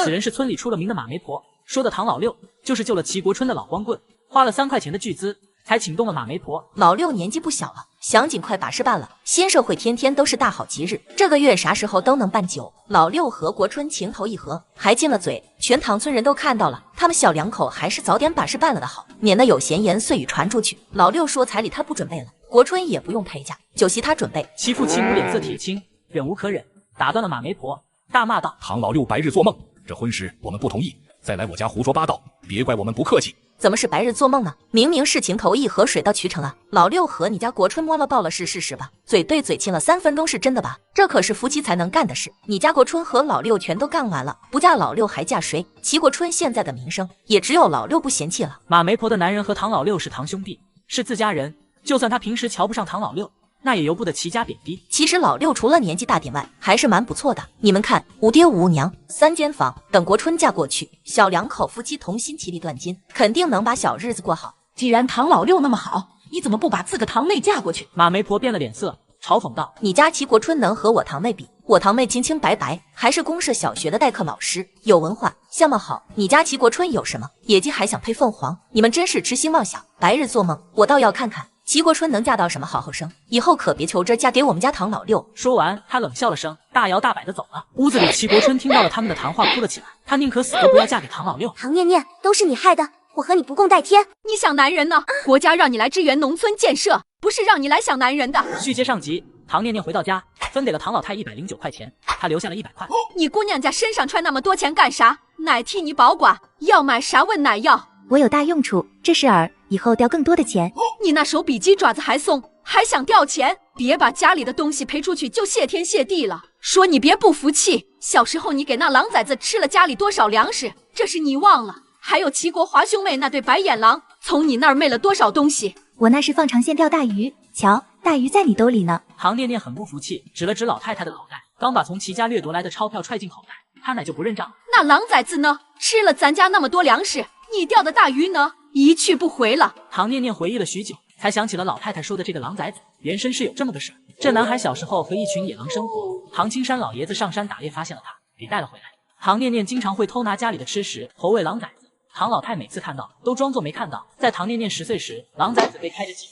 此人是村里出了名的马媒婆，说的唐老六就是救了齐国春的老光棍，花了3块钱的巨资才请动了马媒婆。老六年纪不小了，想尽快把事办了。新社会天天都是大好吉日，这个月啥时候都能办酒。老六和国春情投意合，还进了嘴，全唐村人都看到了，他们小两口还是早点把事办了的好，免得有闲言碎语传出去。老六说彩礼他不准备了，国春也不用陪嫁，酒席他准备。齐父齐母脸色铁青，忍无可忍，打断了马媒婆，大骂道：唐老六白日做梦，这婚事我们不同意，再来我家胡说八道，别怪我们不客气。怎么是白日做梦呢？明明是情投意合，水到渠成啊！老六和你家国春摸了抱了是事实吧？嘴对嘴亲了3分钟是真的吧？这可是夫妻才能干的事。你家国春和老六全都干完了，不嫁老六还嫁谁？齐国春现在的名声也只有老六不嫌弃了。马媒婆的男人和唐老六是堂兄弟，是自家人，就算他平时瞧不上唐老六，那也由不得齐家贬低。其实老六除了年纪大点外，还是蛮不错的。你们看，5爹5娘，3间房，等国春嫁过去，小两口夫妻同心，其利断金，肯定能把小日子过好。既然唐老六那么好，你怎么不把自个堂妹嫁过去？马媒婆变了脸色，嘲讽道：“你家齐国春能和我堂妹比？我堂妹清清白白，还是公社小学的代课老师，有文化，相貌好。你家齐国春有什么？野鸡还想配凤凰？你们真是痴心妄想，白日做梦。我倒要看看齐国春能嫁到什么好后生，以后可别求着嫁给我们家唐老六。”说完，他冷笑了声，大摇大摆的走了。屋子里，齐国春听到了他们的谈话，哭了起来。他宁可死都不要嫁给唐老六。唐念念，都是你害的，我和你不共戴天。你想男人呢？国家让你来支援农村建设，不是让你来想男人的。续接上集，唐念念回到家，分给了唐老太109块钱，他留下了100块。你姑娘家身上揣那么多钱干啥？奶替你保管，要买啥问奶要。我有大用处，这是饵，以后钓更多的钱。你那手比鸡爪子还松，还想钓钱？别把家里的东西赔出去就谢天谢地了。说你别不服气，小时候你给那狼崽子吃了家里多少粮食，这是你忘了。还有齐国华兄妹那对白眼狼，从你那儿昧了多少东西？我那是放长线钓大鱼，瞧，大鱼在你兜里呢。唐念念很不服气，指了指老太太的口袋，刚把从齐家掠夺来的账揣进口袋，他奶就不认账。那狼崽子呢？吃了咱家那么多粮食，你钓的大鱼呢？一去不回了。唐念念回忆了许久，才想起了老太太说的这个狼崽子，原身是有这么个事儿。这男孩小时候和一群野狼生活，唐青山老爷子上山打猎发现了他，给带了回来。唐念念经常会偷拿家里的吃食投喂狼崽子，唐老太每次看到都装作没看到。在唐念念10岁时，狼崽子被开着几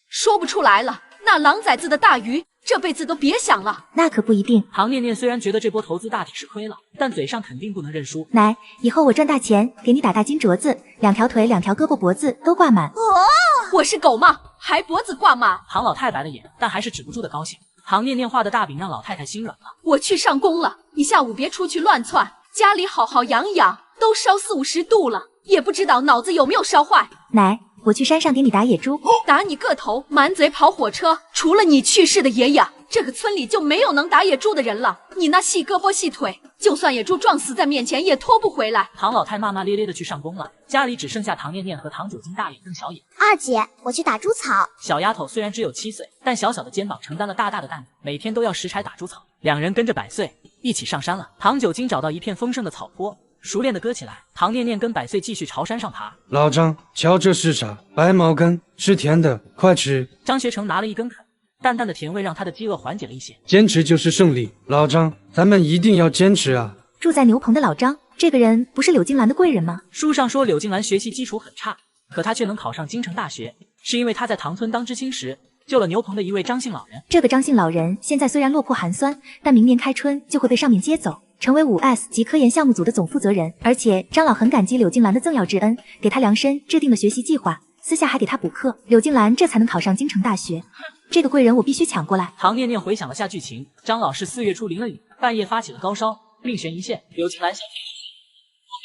说不出来了，那狼崽子的大鱼这辈子都别想了。那可不一定。唐念念虽然觉得这波投资大体是亏了，但嘴上肯定不能认输。奶，以后我赚大钱，给你打大金镯子，2条腿、2条胳膊、脖子都挂满。我是狗吗？还脖子挂满？唐老太白了眼，但还是止不住的高兴。唐念念画的大饼让老太太心软了。我去上工了，你下午别出去乱窜，家里好好养养。都烧40、50度了，也不知道脑子有没有烧坏。奶，我去山上给你打野猪。打你个头，满嘴跑火车。除了你去世的爷爷，这个村里就没有能打野猪的人了。你那细胳膊细腿，就算野猪撞死在面前也拖不回来。唐老太骂骂咧咧的去上工了，家里只剩下唐念念和唐九斤大眼瞪小眼。二姐，我去打猪草。小丫头虽然只有7岁，但小小的肩膀承担了大大的担子，每天都要拾柴打猪草。两人跟着百岁一起上山了。唐九斤找到一片丰盛的草坡，熟练的割起来。唐念念跟百岁继续朝山上爬。老张，瞧这是啥？白毛根，是甜的，快吃。张学成拿了一根啃，淡淡的甜味让他的饥饿缓解了一些。坚持就是胜利，老张，咱们一定要坚持啊！住在牛棚的老张，这个人不是柳金兰的贵人吗？书上说柳金兰学习基础很差，可他却能考上京城大学，是因为他在唐村当知青时救了牛棚的一位张姓老人。这个张姓老人现在虽然落魄寒酸，但明年开春就会被上面接走，成为5S 级科研项目组的总负责人。而且张老很感激柳金兰的赠药之恩，给他量身制定了学习计划，私下还给他补课，柳金兰这才能考上京城大学。这个贵人我必须抢过来。唐念念回想了下剧情，张老是4月初淋了雨，半夜发起了高烧，命悬一线。柳金兰想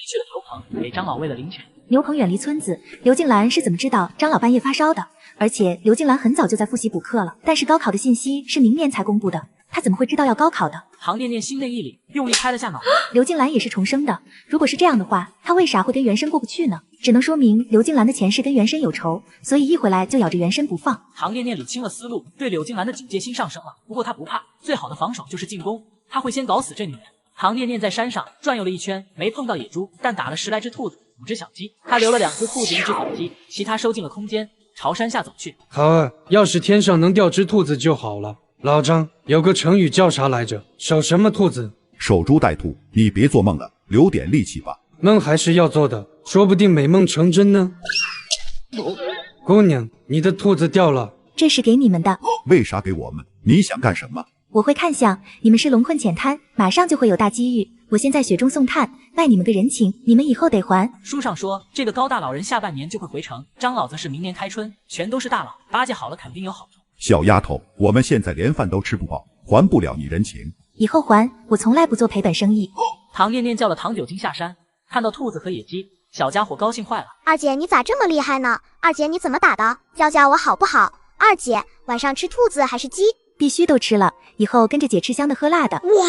去了牛棚，给张老喂了灵泉。牛棚远离村子，刘静兰是怎么知道张老半夜发烧的？而且刘静兰很早就在复习补课了，但是高考的信息是明年才公布的，她怎么会知道要高考的？唐念念心内一凛，用力拍了下脑。刘静兰也是重生的，如果是这样的话，她为啥会跟原身过不去呢？只能说明刘静兰的前世跟原身有仇，所以一回来就咬着原身不放。唐念念理清了思路，对柳静兰的警戒心上升了。不过她不怕，最好的防守就是进攻，她会先搞死这女人。唐念念在山上转悠了一圈，没碰到野猪，但打了10来只兔子，5只小鸡。他留了2只兔子，1只小鸡，其他收进了空间，朝山下走去。好啊，要是天上能掉只兔子就好了。老张，有个成语叫啥来着？守什么兔子？守株待兔。你别做梦了，留点力气吧。梦还是要做的，说不定美梦成真呢。姑娘，你的兔子掉了。这是给你们的。为啥给我们？你想干什么？我会看相，你们是龙困浅滩，马上就会有大机遇。我现在雪中送炭，卖你们个人情，你们以后得还。书上说，这个高大老人下半年就会回城，张老则是明年开春，全都是大佬，巴结好了肯定有好处。小丫头，我们现在连饭都吃不饱，还不了你人情。以后还，我从来不做赔本生意。唐念念叫了唐九斤下山，看到兔子和野鸡，小家伙高兴坏了。二姐，你咋这么厉害呢？二姐，你怎么打的？教教我好不好？二姐，晚上吃兔子还是鸡？必须都吃了，以后跟着姐吃香的喝辣的。哇！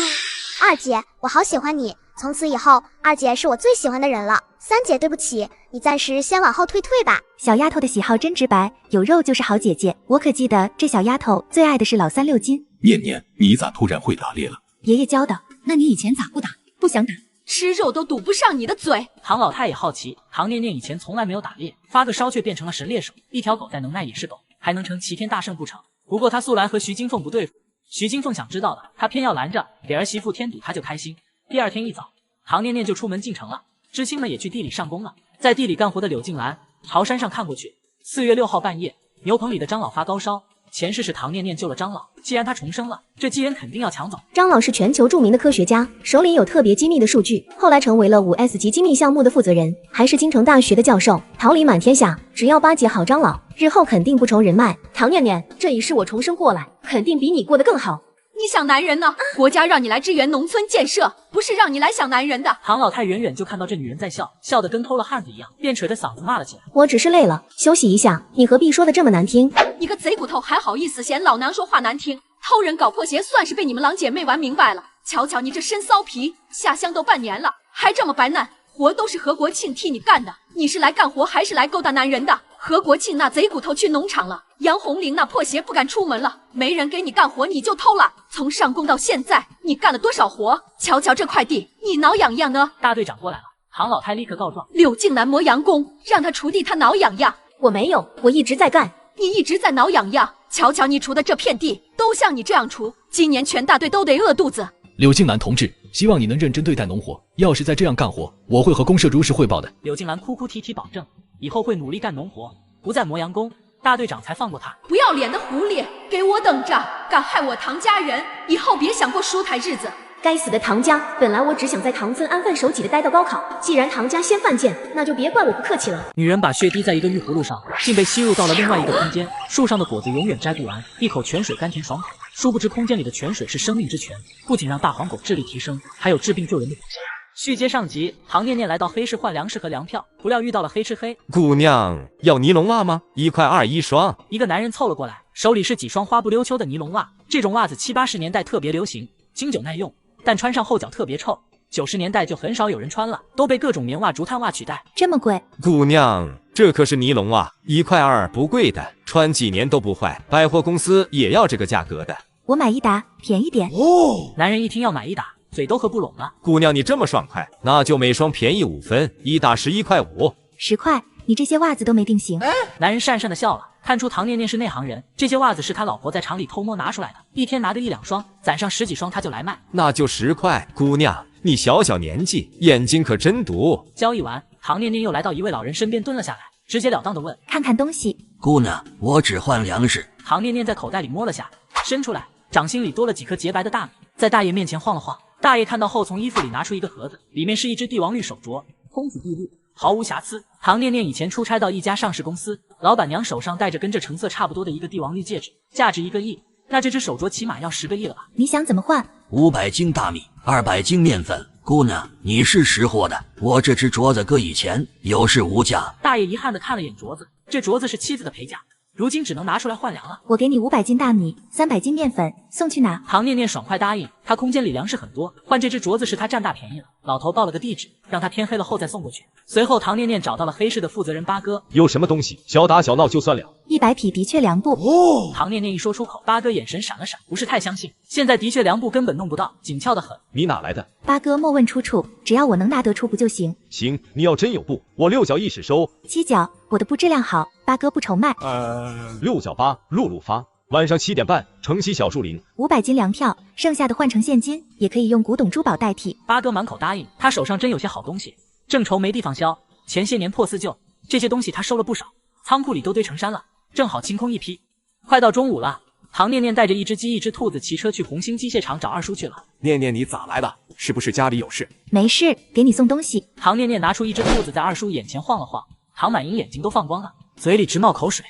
二姐，我好喜欢你，从此以后，二姐是我最喜欢的人了。三姐，对不起，你暂时先往后退吧。小丫头的喜好真直白，有肉就是好姐姐。我可记得这小丫头最爱的是老三六斤。念念，你咋突然会打猎了？爷爷教的。那你以前咋不打？不想打。吃肉都堵不上你的嘴。唐老太也好奇，唐念念以前从来没有打猎，发个烧却变成了神猎手，一条狗再能耐也是狗，还能成齐天大圣不成？不过他素来和徐金凤不对付，徐金凤想知道的，他偏要拦着，给儿媳妇添堵，他就开心。第二天一早，唐念念就出门进城了，知青们也去地里上工了。在地里干活的柳静兰朝山上看过去，4月6号半夜，牛棚里的张老发高烧。前世是唐念念救了张老，既然他重生了，这机缘肯定要抢走。张老是全球著名的科学家，手里有特别机密的数据，后来成为了5S 级机密项目的负责人，还是京城大学的教授，桃李满天下。只要巴结好张老，日后肯定不愁人脉。唐念念，这一世我重生过来，肯定比你过得更好。你想男人呢？国家让你来支援农村建设，不是让你来想男人的。唐老太远远就看到这女人在笑，笑得跟偷了汉子一样，便扯着嗓子骂了起来。我只是累了，休息一下，你何必说的这么难听？你个贼骨头，还好意思嫌老娘说话难听？偷人搞破鞋，算是被你们郎姐妹玩明白了。瞧瞧你这身骚皮，下乡都半年了，还这么白嫩，活都是何国庆替你干的。你是来干活还是来勾搭男人的？何国庆那贼骨头去农场了，杨红玲那破鞋不敢出门了，没人给你干活你就偷了。从上工到现在，你干了多少活？瞧瞧这块地，你挠痒痒呢？大队长过来了，唐老太立刻告状：柳静兰磨洋工，让他锄地，他挠痒痒。我没有，我一直在干。你一直在挠痒痒，瞧瞧你锄的这片地，都像你这样锄，今年全大队都得饿肚子。柳静兰同志，希望你能认真对待农活，要是再这样干活，我会和公社如实汇报的。柳静兰哭哭啼啼保证，以后会努力干农活，不再磨洋工。大队长才放过他。不要脸的狐狸，给我等着！敢害我唐家人，以后别想过舒坦日子。该死的唐家！本来我只想在唐村安分守己的待到高考，既然唐家先犯贱，那就别怪我不客气了。女人把血滴在一个玉葫芦上，竟被吸入到了另外一个空间。树上的果子永远摘不完，一口泉水甘甜爽口。殊不知空间里的泉水是生命之泉，不仅让大黄狗智力提升，还有治病救人的功效。续接上集，唐念念来到黑市换粮食和粮票，不料遇到了黑吃黑。姑娘要尼龙袜吗？1块2一双。一个男人凑了过来，手里是几双花不溜秋的尼龙袜。这种袜子70、80年代特别流行，经久耐用，但穿上后脚特别臭。90年代就很少有人穿了，都被各种棉袜、竹炭袜取代。这么贵？姑娘，这可是尼龙袜，1块2不贵的，穿几年都不坏，百货公司也要这个价格的。我买一打，便宜点。哦，男人一听要买一打，嘴都合不拢了。姑娘你这么爽快，那就每双便宜5分，一打11块5。10块，你这些袜子都没定型。男人讪讪的笑了，看出唐念念是内行人，这些袜子是他老婆在厂里偷摸拿出来的，一天拿个1、2双，攒上10几双他就来卖。那就10块。姑娘，你小年纪，眼睛可真毒。交易完，唐念念又来到一位老人身边蹲了下来，直截了当的问：看看东西。姑娘，我只换粮食。唐念念在口袋里摸了下，伸出来，掌心里多了几颗洁白的大米，在大爷面前晃了晃。大爷看到后，从衣服里拿出一个盒子，里面是一只帝王绿手镯，空紫碧绿，毫无瑕疵。唐念念以前出差到一家上市公司，老板娘手上戴着跟这成色差不多的一个帝王绿戒指，价值1个亿。那这只手镯起码要10个亿了吧？你想怎么换？500斤大米，200斤面粉。姑娘，你是识货的，我这只镯子搁以前有市无价。大爷遗憾地看了眼镯子，这镯子是妻子的陪嫁，如今只能拿出来换粮了。我给你500斤大米，300斤面粉，送去哪？唐念念爽快答应，他空间里粮食很多，换这只镯子是他占大便宜了。老头报了个地址，让他天黑了后再送过去。随后唐念念找到了黑市的负责人八哥，有什么东西小打小闹就算了。100匹的确粮布。哦，唐念念一说出口，八哥眼神闪了闪，不是太相信。现在的确粮布根本弄不到，紧俏的很。你哪来的？八哥莫问出处，只要我能拿得出不就行？行，你要真有布，我6角一尺收。7角，我的布质量好，八哥不愁卖。 6角8，路路发。晚上7点半，城西小树林。500斤粮票，剩下的换成现金，也可以用古董珠宝代替。八哥满口答应，他手上真有些好东西，正愁没地方销。前些年破四旧，这些东西他收了不少，仓库里都堆成山了，正好清空一批。快到中午了，唐念念带着一只鸡一只兔子骑车去红星机械厂找二叔去了。念念你咋来了？是不是家里有事？没事，给你送东西。唐念念拿出一只兔子在二叔眼前晃了晃，唐满盈眼睛都放光了，嘴里直冒口水。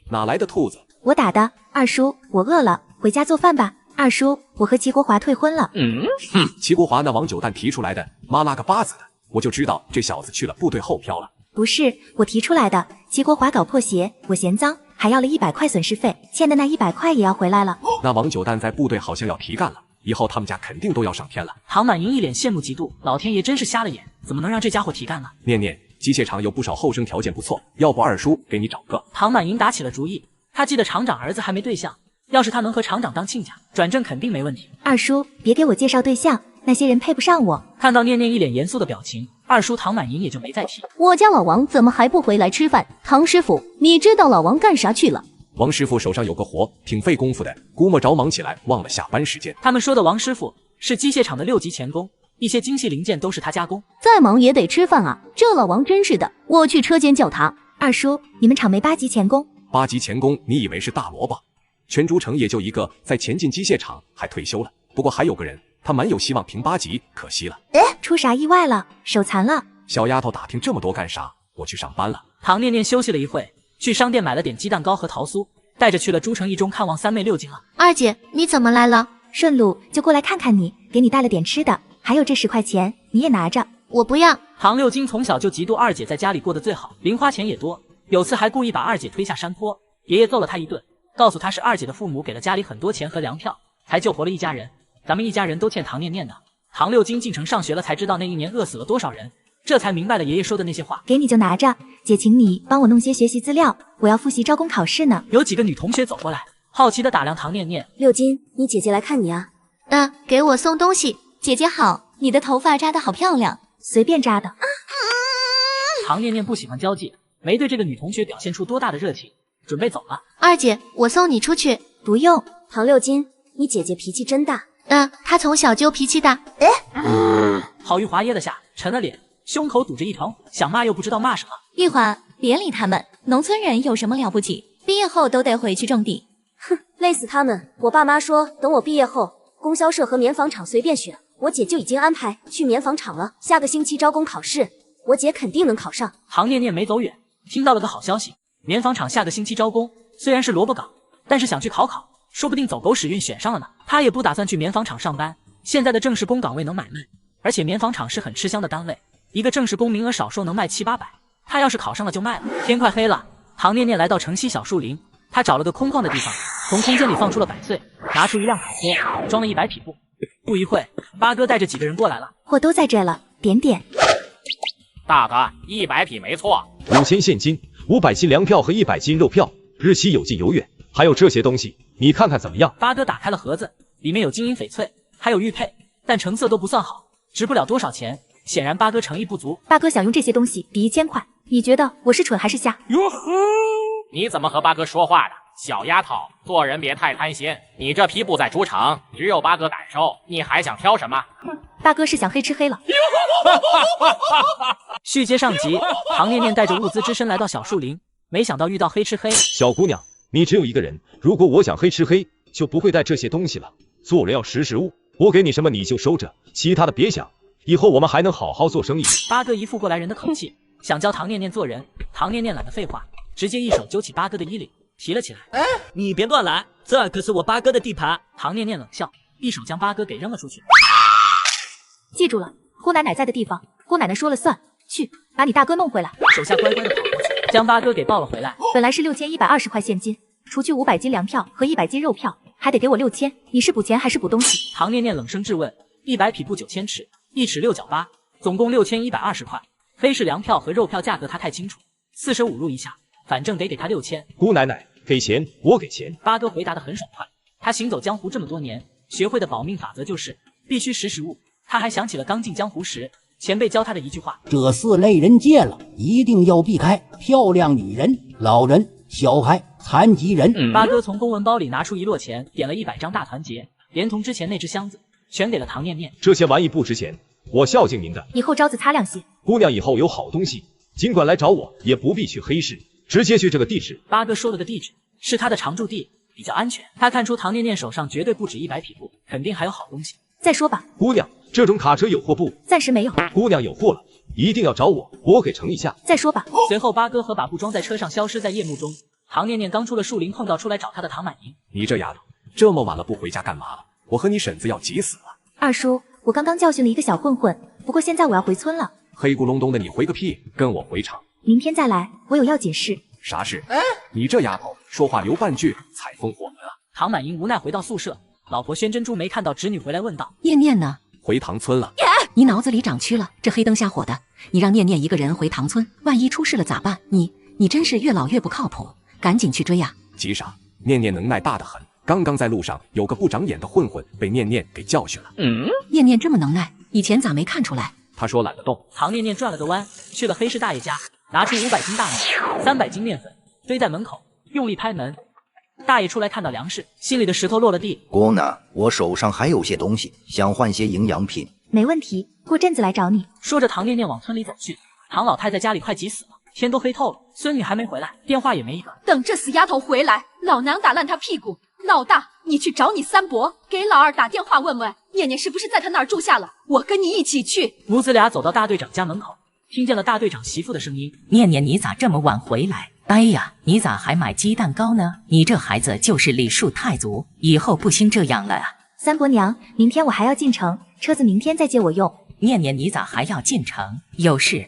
哪来的兔子？我打的。二叔，我饿了，回家做饭吧。二叔，我和齐国华退婚了。齐国华那王九蛋提出来的，妈拉个巴子的！我就知道这小子去了部队后飘了。不是我提出来的，齐国华搞破鞋，我嫌脏，还要了100块损失费，欠的那100块也要回来了。那王九蛋在部队好像要提干了，以后他们家肯定都要上天了。唐满银一脸羡慕嫉妒，老天爷真是瞎了眼，怎么能让这家伙提干了？念念，机械厂有不少后生条件不错，要不二叔给你找个。唐满银打起了主意，他记得厂长儿子还没对象，要是他能和厂长当亲家，转正肯定没问题。二叔，别给我介绍对象，那些人配不上我。看到念念一脸严肃的表情，二叔唐满银也就没再提。我家老王怎么还不回来吃饭？唐师傅，你知道老王干啥去了？王师傅手上有个活，挺费功夫的，估摸着忙起来忘了下班时间。他们说的王师傅是机械厂的6级钳工，一些精细零件都是他加工。再忙也得吃饭啊！这老王真是的，我去车间叫他。二叔，你们厂没8级钳工？8级钳工，你以为是大萝卜？全竹城也就一个，在前进机械厂还退休了。不过还有个人，他蛮有希望评8级，可惜了。出啥意外了？手残了？小丫头打听这么多干啥？我去上班了。唐念念休息了一会，去商店买了点鸡蛋糕和桃酥，带着去了诸城一中看望3妹6斤了。二姐，你怎么来了？顺路就过来看看你，给你带了点吃的，还有这10块钱，你也拿着。我不要。唐6斤从小就嫉妒二姐在家里过得最好，零花钱也多，有次还故意把二姐推下山坡，爷爷揍了他一顿，告诉他是二姐的父母给了家里很多钱和粮票，才救活了一家人。咱们一家人都欠唐念念的。唐6斤进城上学了，才知道那一年饿死了多少人，这才明白了爷爷说的那些话。给你就拿着，姐请你帮我弄些学习资料，我要复习招工考试呢。有几个女同学走过来，好奇的打量唐念念。6斤，你姐姐来看你啊。给我送东西。姐姐好，你的头发扎得好漂亮。随便扎的。唐念念不喜欢交际，没对这个女同学表现出多大的热情，准备走了。二姐，我送你出去。不用。唐6斤，你姐姐脾气真大。她从小就脾气大。郝玉华噎了下，沉了脸，胸口堵着一疼，想骂又不知道骂什么。玉华，别理他们，农村人有什么了不起？毕业后都得回去种地。哼，累死他们！我爸妈说，等我毕业后，供销社和棉纺厂随便选。我姐就已经安排去棉纺厂了，下个星期招工考试，我姐肯定能考上。唐念念没走远，听到了个好消息，棉纺厂下个星期招工，虽然是萝卜岗，但是想去考，说不定走狗屎运选上了呢。他也不打算去棉纺厂上班，现在的正式工岗位能买卖，而且棉纺厂是很吃香的单位，一个正式工名额少说能卖700-800，他要是考上了就卖了。天快黑了，唐念念来到城西小树林，他找了个空旷的地方，从空间里放出了百岁，拿出一辆卡车，装了100匹布。不一会，八哥带着几个人过来了，货都在这了，点点。大哥，100匹没错，5000现金，500斤粮票和100斤肉票，日期有近有远，还有这些东西，你看看怎么样？八哥打开了盒子，里面有金银翡翠，还有玉佩，但成色都不算好，值不了多少钱。显然八哥诚意不足。八哥想用这些东西抵1000块，你觉得我是蠢还是瞎？哟呵，你怎么和八哥说话的？小丫头，做人别太贪心。你这批布在主场，只有八哥敢收，你还想挑什么？八哥是想黑吃黑了。续接上集，唐念念带着物资之身来到小树林，没想到遇到黑吃黑。小姑娘，你只有一个人，如果我想黑吃黑，就不会带这些东西了。做人要识时务，我给你什么你就收着，其他的别想。以后我们还能好好做生意。八哥一副过来人的口气，想教唐念念做人。唐念念懒得废话，直接一手揪起八哥的衣领，提了起来。哎，你别乱来，这可是我八哥的地盘。唐念念冷笑，一手将八哥给扔了出去。记住了，姑奶奶在的地方，姑奶奶说了算。去，把你大哥弄回来。手下乖乖的跑过去，将八哥给抱了回来。本来是6120块现金，除去500斤粮票和100斤肉票，还得给我6000。你是补钱还是补东西？唐念念冷声质问。100匹布9000尺，1尺6角8，总共6120块。非是粮票和肉票价格他太清楚，45入一下，反正得给他6000。姑奶奶给钱，我给钱。八哥回答的很爽快。他行走江湖这么多年，学会的保命法则就是必须识时务。他还想起了刚进江湖时前辈教他的一句话：这4类人戒了，一定要避开漂亮女人、老人、小孩、残疾人。八哥从公文包里拿出1摞钱，点了100张大团结，连同之前那只箱子，全给了唐念念。这些玩意不值钱，我孝敬您的。以后招子擦亮些。姑娘以后有好东西，尽管来找我，也不必去黑市，直接去这个地址。八哥说了个地址，是他的常住地，比较安全。他看出唐念念手上绝对不止100匹布，肯定还有好东西。再说吧。姑娘，这种卡车有货不？暂时没有。姑娘有货了，一定要找我，我给盛一下。再说吧。随后八哥和把布装在车上，消失在夜幕中。唐念念刚出了树林，碰到出来找他的唐满银。你这丫头，这么晚了不回家干嘛了？我和你婶子要急死了。二叔，我刚刚教训了一个小混混，不过现在我要回村了，黑咕隆咚的你回个屁，跟我回场。明天再来，我有要解释。啥事？你这丫头说话留半句，采风火门啊！唐满英无奈回到宿舍，老婆宣珍珠没看到侄女回来，问道：念念呢？回唐村了。你脑子里长蛆了？这黑灯瞎火的，你让念念一个人回唐村，万一出事了咋办？你真是越老越不靠谱，赶紧去追呀！急啥？念念能耐大得很，刚刚在路上有个不长眼的混混被念念给教训了。念念这么能耐，以前咋没看出来？他说懒得动。唐念念转了个弯，去了黑市大爷家，拿出500斤大米、300斤面粉，堆在门口，用力拍门。大爷出来看到粮食，心里的石头落了地。姑娘，我手上还有些东西，想换些营养品。没问题，过阵子来找你。说着，唐念念往村里走去。唐老太在家里快急死了，天都黑透了，孙女还没回来，电话也没一个。等这死丫头回来，老娘打烂她屁股！老大，你去找你三伯，给老二打电话问问念念是不是在他那儿住下了，我跟你一起去。母子俩走到大队长家门口，听见了大队长媳妇的声音：念念，你咋这么晚回来？哎呀，你咋还买鸡蛋糕呢？你这孩子就是礼数太足，以后不兴这样了啊！三伯娘，明天我还要进城，车子明天再借我用。念念，你咋还要进城？有事？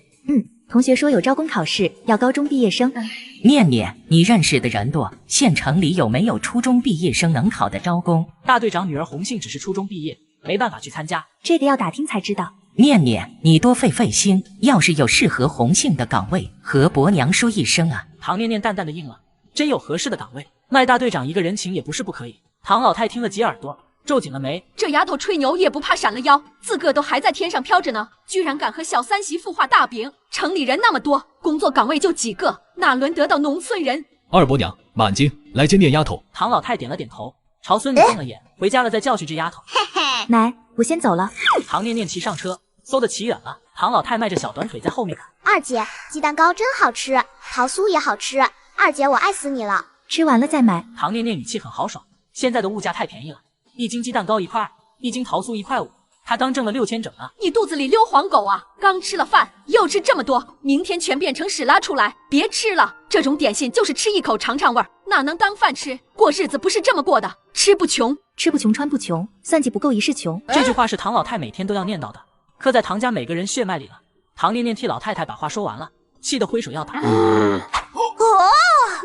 同学说有招工考试，要高中毕业生。念念，你认识的人多，县城里有没有初中毕业生能考的招工？大队长女儿红杏只是初中毕业，没办法去参加。这个要打听才知道。念念，你多费心，要是有适合红杏的岗位，和伯娘说一声啊。唐念念淡淡的应了，真有合适的岗位，卖大队长一个人情也不是不可以。唐老太听了挤耳朵，皱紧了眉。这丫头吹牛也不怕闪了腰，自个都还在天上飘着呢，居然敢和小三媳妇画大饼。城里人那么多，工作岗位就几个，哪轮得到农村人？二伯娘，满京来接念丫头。唐老太点了点头，朝孙女瞪了眼，回家了再教训这丫头。奶，我先走了。唐念念骑上车，嗖的骑远了。唐老太迈着小短腿在后面赶。二姐，鸡蛋糕真好吃，桃酥也好吃，二姐我爱死你了。吃完了再买。唐念念语气很豪爽，现在的物价太便宜了，一斤鸡蛋糕1块2，一斤桃酥1块5，她刚挣了6000整呢。你肚子里溜黄狗啊！刚吃了饭又吃这么多，明天全变成屎拉出来，别吃了。这种点心就是吃一口尝尝味儿，哪能当饭吃？过日子不是这么过的，吃不穷，吃不穷穿不穷，算计不够一世穷。这句话是唐老太每天都要念叨的，刻在唐家每个人血脉里了。唐念念替老太太把话说完了，气得挥手要打。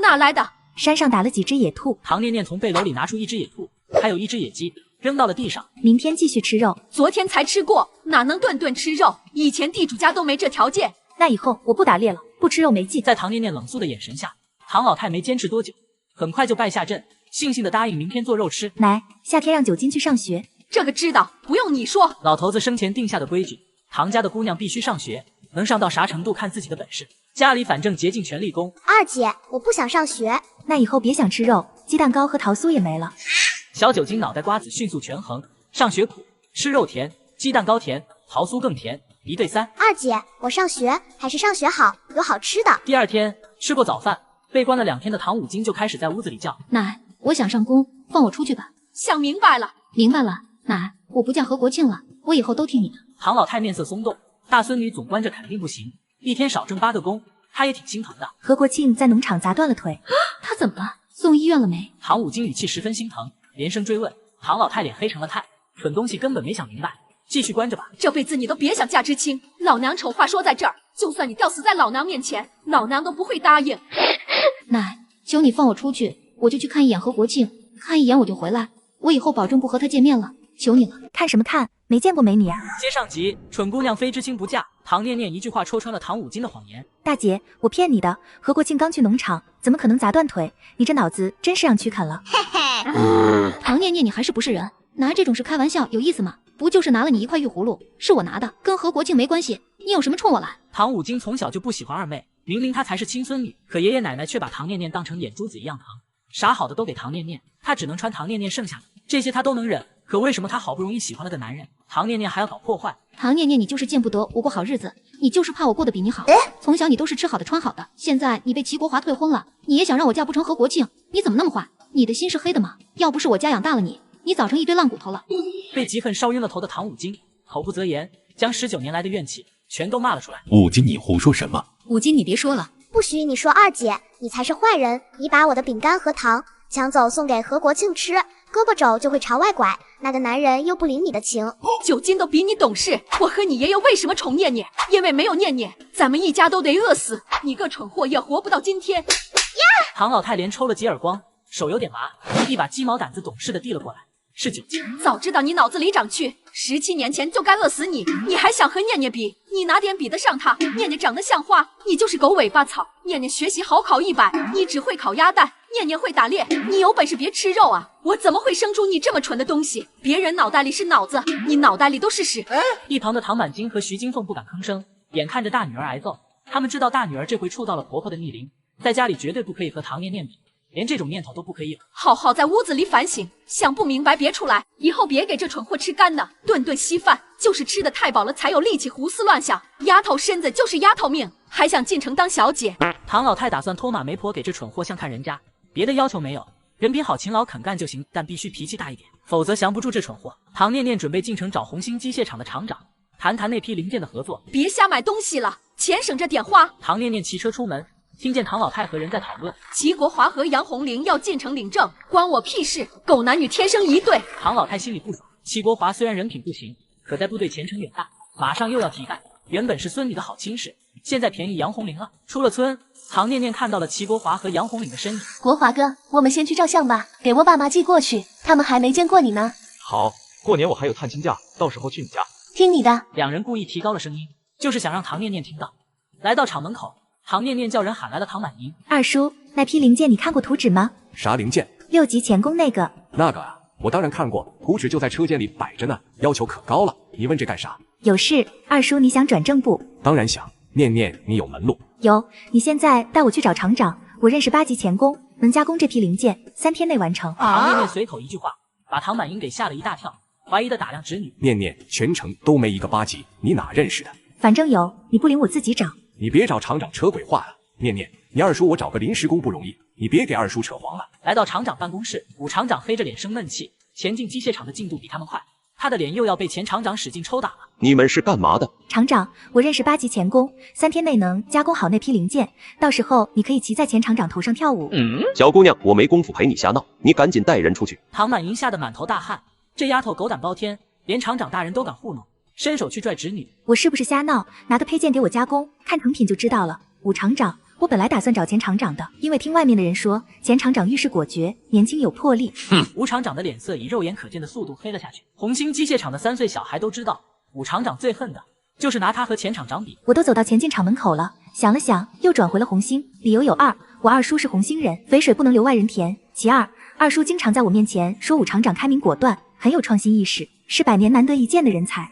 哪来的？山上打了几只野兔。唐念念从背篓里拿出1只野兔，还有1只野鸡，扔到了地上。明天继续吃肉。昨天才吃过，哪能顿顿吃肉？以前地主家都没这条件。那以后我不打猎了，不吃肉没劲。在唐念念冷肃的眼神下，唐老太没坚持多久，很快就败下阵，悻悻的答应明天做肉吃。奶，夏天让九金去上学。这个知道，不用你说。老头子生前定下的规矩，唐家的姑娘必须上学，能上到啥程度看自己的本事。家里反正竭尽全力供。二姐，我不想上学。那以后别想吃肉，鸡蛋糕和桃酥也没了。小九金脑袋瓜子迅速权衡，上学苦，吃肉甜，鸡蛋糕甜，桃酥更甜，1对3。二姐，我上学还是上学好，有好吃的。第二天吃过早饭，被关了2天的唐五金就开始在屋子里叫：奶，我想上工，放我出去吧。想明白了。明白了，奶，我不嫁何国庆了，我以后都听你的。唐老太面色松动，大孙女总关着肯定不行，一天少挣8个工，她也挺心疼的。何国庆在农场砸断了腿，他怎么了？送医院了没？唐五金语气十分心疼，连声追问。唐老太脸黑成了炭，蠢东西根本没想明白，继续关着吧。这辈子你都别想嫁知青，老娘丑话说在这儿，就算你吊死在老娘面前，老娘都不会答应。奶，求你放我出去，我就去看一眼何国庆，看一眼我就回来，我以后保证不和他见面了，求你了。看什么看？没见过美女啊！接上集，蠢姑娘非知青不嫁。唐念念一句话戳穿了唐五金的谎言。大姐，我骗你的，何国庆刚去农场，怎么可能砸断腿？你这脑子真是让蛆啃了。唐念念，你还是不是人？拿这种事开玩笑有意思吗？不就是拿了你1块玉葫芦，是我拿的，跟何国庆没关系，你有什么冲我来？唐五金从小就不喜欢二妹，明明她才是亲孙女，可爷爷奶奶却把唐念念当成眼珠子一样疼，啥好的都给唐念念，她只能穿唐念念剩下的，这些她都能忍。可为什么她好不容易喜欢了个男人，唐念念还要搞破坏？唐念念，你就是见不得我过好日子，你就是怕我过得比你好。从小你都是吃好的穿好的，现在你被齐国华退婚了，你也想让我嫁不成何国庆？你怎么那么坏？你的心是黑的吗？要不是我家养大了你，你早成一堆烂骨头了。被嫉恨烧晕了头的唐五金口不择言，将19年来的怨气全都骂了出来。五金，你胡说什么？五金，你别说了，不许你说二姐，你才是坏人，你把我的饼干和糖抢走送给何国庆吃，胳膊肘就会朝外拐，那个男人又不领你的情。九金都比你懂事，我和你爷爷为什么宠念念？因为没有念念，咱们一家都得饿死。你个蠢货也活不到今天。唐老太连抽了几耳光，手有点麻，一把鸡毛掸子懂事的递了过来。是九金。早知道你脑子里长蛆，17年前就该饿死你！你还想和念念比？你哪点比得上他？念念长得像花，你就是狗尾巴草。念念学习好，考100，你只会烤鸭蛋。念念会打猎，你有本事别吃肉啊！我怎么会生出你这么蠢的东西？别人脑袋里是脑子，你脑袋里都是屎！一旁的唐满金和徐金凤不敢吭声，眼看着大女儿挨揍，他们知道大女儿这回触到了婆婆的逆鳞，在家里绝对不可以和唐念念比。连这种念头都不可以了。好好在屋子里反省，想不明白别出来，以后别给这蠢货吃干的，顿顿稀饭，就是吃的太饱了才有力气胡思乱想。丫头身子就是丫头命，还想进城当小姐。唐老太打算托马媒婆给这蠢货像看人家，别的要求没有，人品好勤劳肯干就行，但必须脾气大一点，否则降不住这蠢货。唐念念准备进城找红星机械厂的厂长，谈谈那批零件的合作。别瞎买东西了，钱省着点花。唐念念骑车出门，听见唐老太和人在讨论，齐国华和杨红玲要进城领证，关我屁事！狗男女天生一对。唐老太心里不爽，齐国华虽然人品不行，可在部队前程远大，马上又要提干，原本是孙女的好亲事，现在便宜杨红玲了。出了村，唐念念看到了齐国华和杨红玲的身影。国华哥，我们先去照相吧，给我爸妈寄过去，他们还没见过你呢。好，过年我还有探亲假，到时候去你家。听你的。两人故意提高了声音，就是想让唐念念听到。来到厂门口，唐念念叫人喊来了唐满银。二叔，那批零件你看过图纸吗？啥零件？6级钳工那个。那个啊，我当然看过，图纸就在车间里摆着呢，要求可高了。你问这干啥？有事，二叔你想转正不？当然想。念念，你有门路。有，你现在带我去找厂长，我认识8级钳工，能加工这批零件，3天内完成。唐念念随口一句话，把唐满银给吓了一大跳，怀疑的打量侄女。念念，全城都没一个8级，你哪认识的？反正有，你不灵我自己找。你别找厂长扯鬼话了。念念，你二叔我找个临时工不容易，你别给二叔扯黄了。来到厂长办公室，武厂长黑着脸生闷气，前进机械厂的进度比他们快，他的脸又要被前厂长使劲抽打了。你们是干嘛的？厂长，我认识8级钳工，3天内能加工好那批零件，到时候你可以骑在前厂长头上跳舞。小姑娘，我没工夫陪你瞎闹，你赶紧带人出去。唐满银吓得满头大汗，这丫头狗胆包天，连厂长大人都敢糊弄，伸手去拽侄女。我是不是瞎闹？拿个配件给我加工，看成品就知道了。武厂长，我本来打算找前厂长的，因为听外面的人说前厂长遇事果决，年轻有魄力。武厂长的脸色以肉眼可见的速度黑了下去。红星机械厂的3岁小孩都知道，武厂长最恨的就是拿他和前厂长比。我都走到前进厂门口了，想了想，又转回了红星。理由有2，我二叔是红星人，肥水不能流外人田。其2，二叔经常在我面前说武厂长开明果断，很有创新意识，是100年难得一见的人才。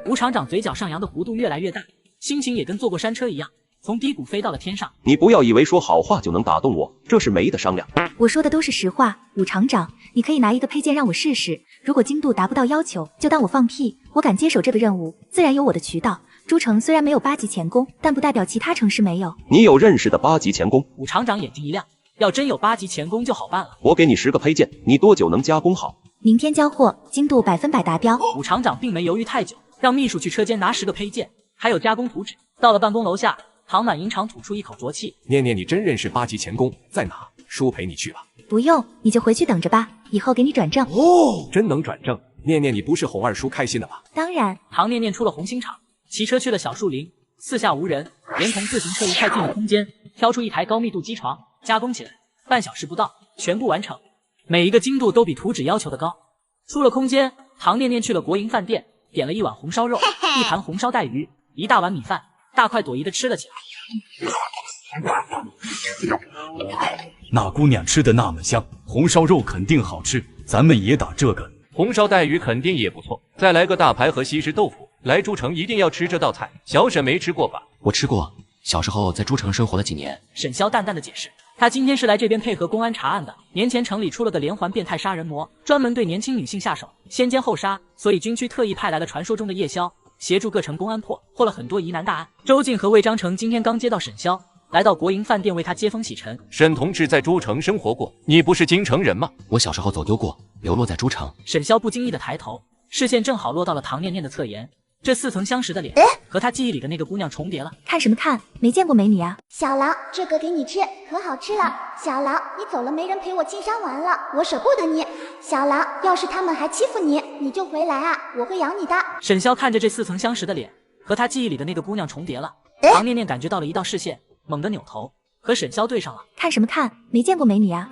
武厂长嘴角上扬的弧度越来越大，心情也跟坐过山车一样，从低谷飞到了天上。你不要以为说好话就能打动我，这是没得商量。我说的都是实话，武厂长，你可以拿一个配件让我试试，如果精度达不到要求，就当我放屁。我敢接手这个任务，自然有我的渠道。诸城虽然没有8级钳工，但不代表其他城市没有。你有认识的8级钳工？武厂长眼睛一亮，要真有8级钳工就好办了。我给你10个配件，你多久能加工好？明天交货，精度100%达标。武厂长并没犹豫太久，让秘书去车间拿10个配件，还有加工图纸。到了办公楼下，唐满银长吐出一口浊气。念念，你真认识8级钳工？在哪？叔陪你去吧。不用，你就回去等着吧，以后给你转正。哦，真能转正。念念，你不是哄二叔开心的吧？当然。唐念念出了红星厂，骑车去了小树林，四下无人，连同自行车一块进了空间，挑出一台高密度机床，加工起来，半小时不到，全部完成。每一个精度都比图纸要求的高。出了空间，唐念念去了国营饭店，点了一碗红烧肉，一盘红烧带鱼，一大碗米饭，大快朵颐的吃了起来。那姑娘吃的那么香，红烧肉肯定好吃，咱们也打这个。红烧带鱼肯定也不错，再来个大排和西施豆腐。来诸城一定要吃这道菜，小沈没吃过吧？我吃过，小时候在诸城生活了几年。沈潇淡淡的解释，他今天是来这边配合公安查案的。年前城里出了个连环变态杀人魔，专门对年轻女性下手，先奸后杀，所以军区特意派来了传说中的夜宵，协助各城公安破了很多疑难大案。周静和魏章成今天刚接到沈潇，来到国营饭店为他接风洗尘。沈同志在诸城生活过，你不是京城人吗？我小时候走丢过，流落在诸城。沈潇不经意的抬头，视线正好落到了唐念念的侧颜，这似曾相识的脸和他记忆里的那个姑娘重叠了。看什么看？没见过美女啊！小狼，这个给你吃，可好吃了。小狼，你走了没人陪我进山玩了，我舍不得你。小狼，要是他们还欺负你，你就回来啊，我会养你的。沈潇看着这似曾相识的脸和他记忆里的那个姑娘重叠了，唐念念感觉到了一道视线，猛地扭头和沈潇对上了。看什么看？没见过美女啊！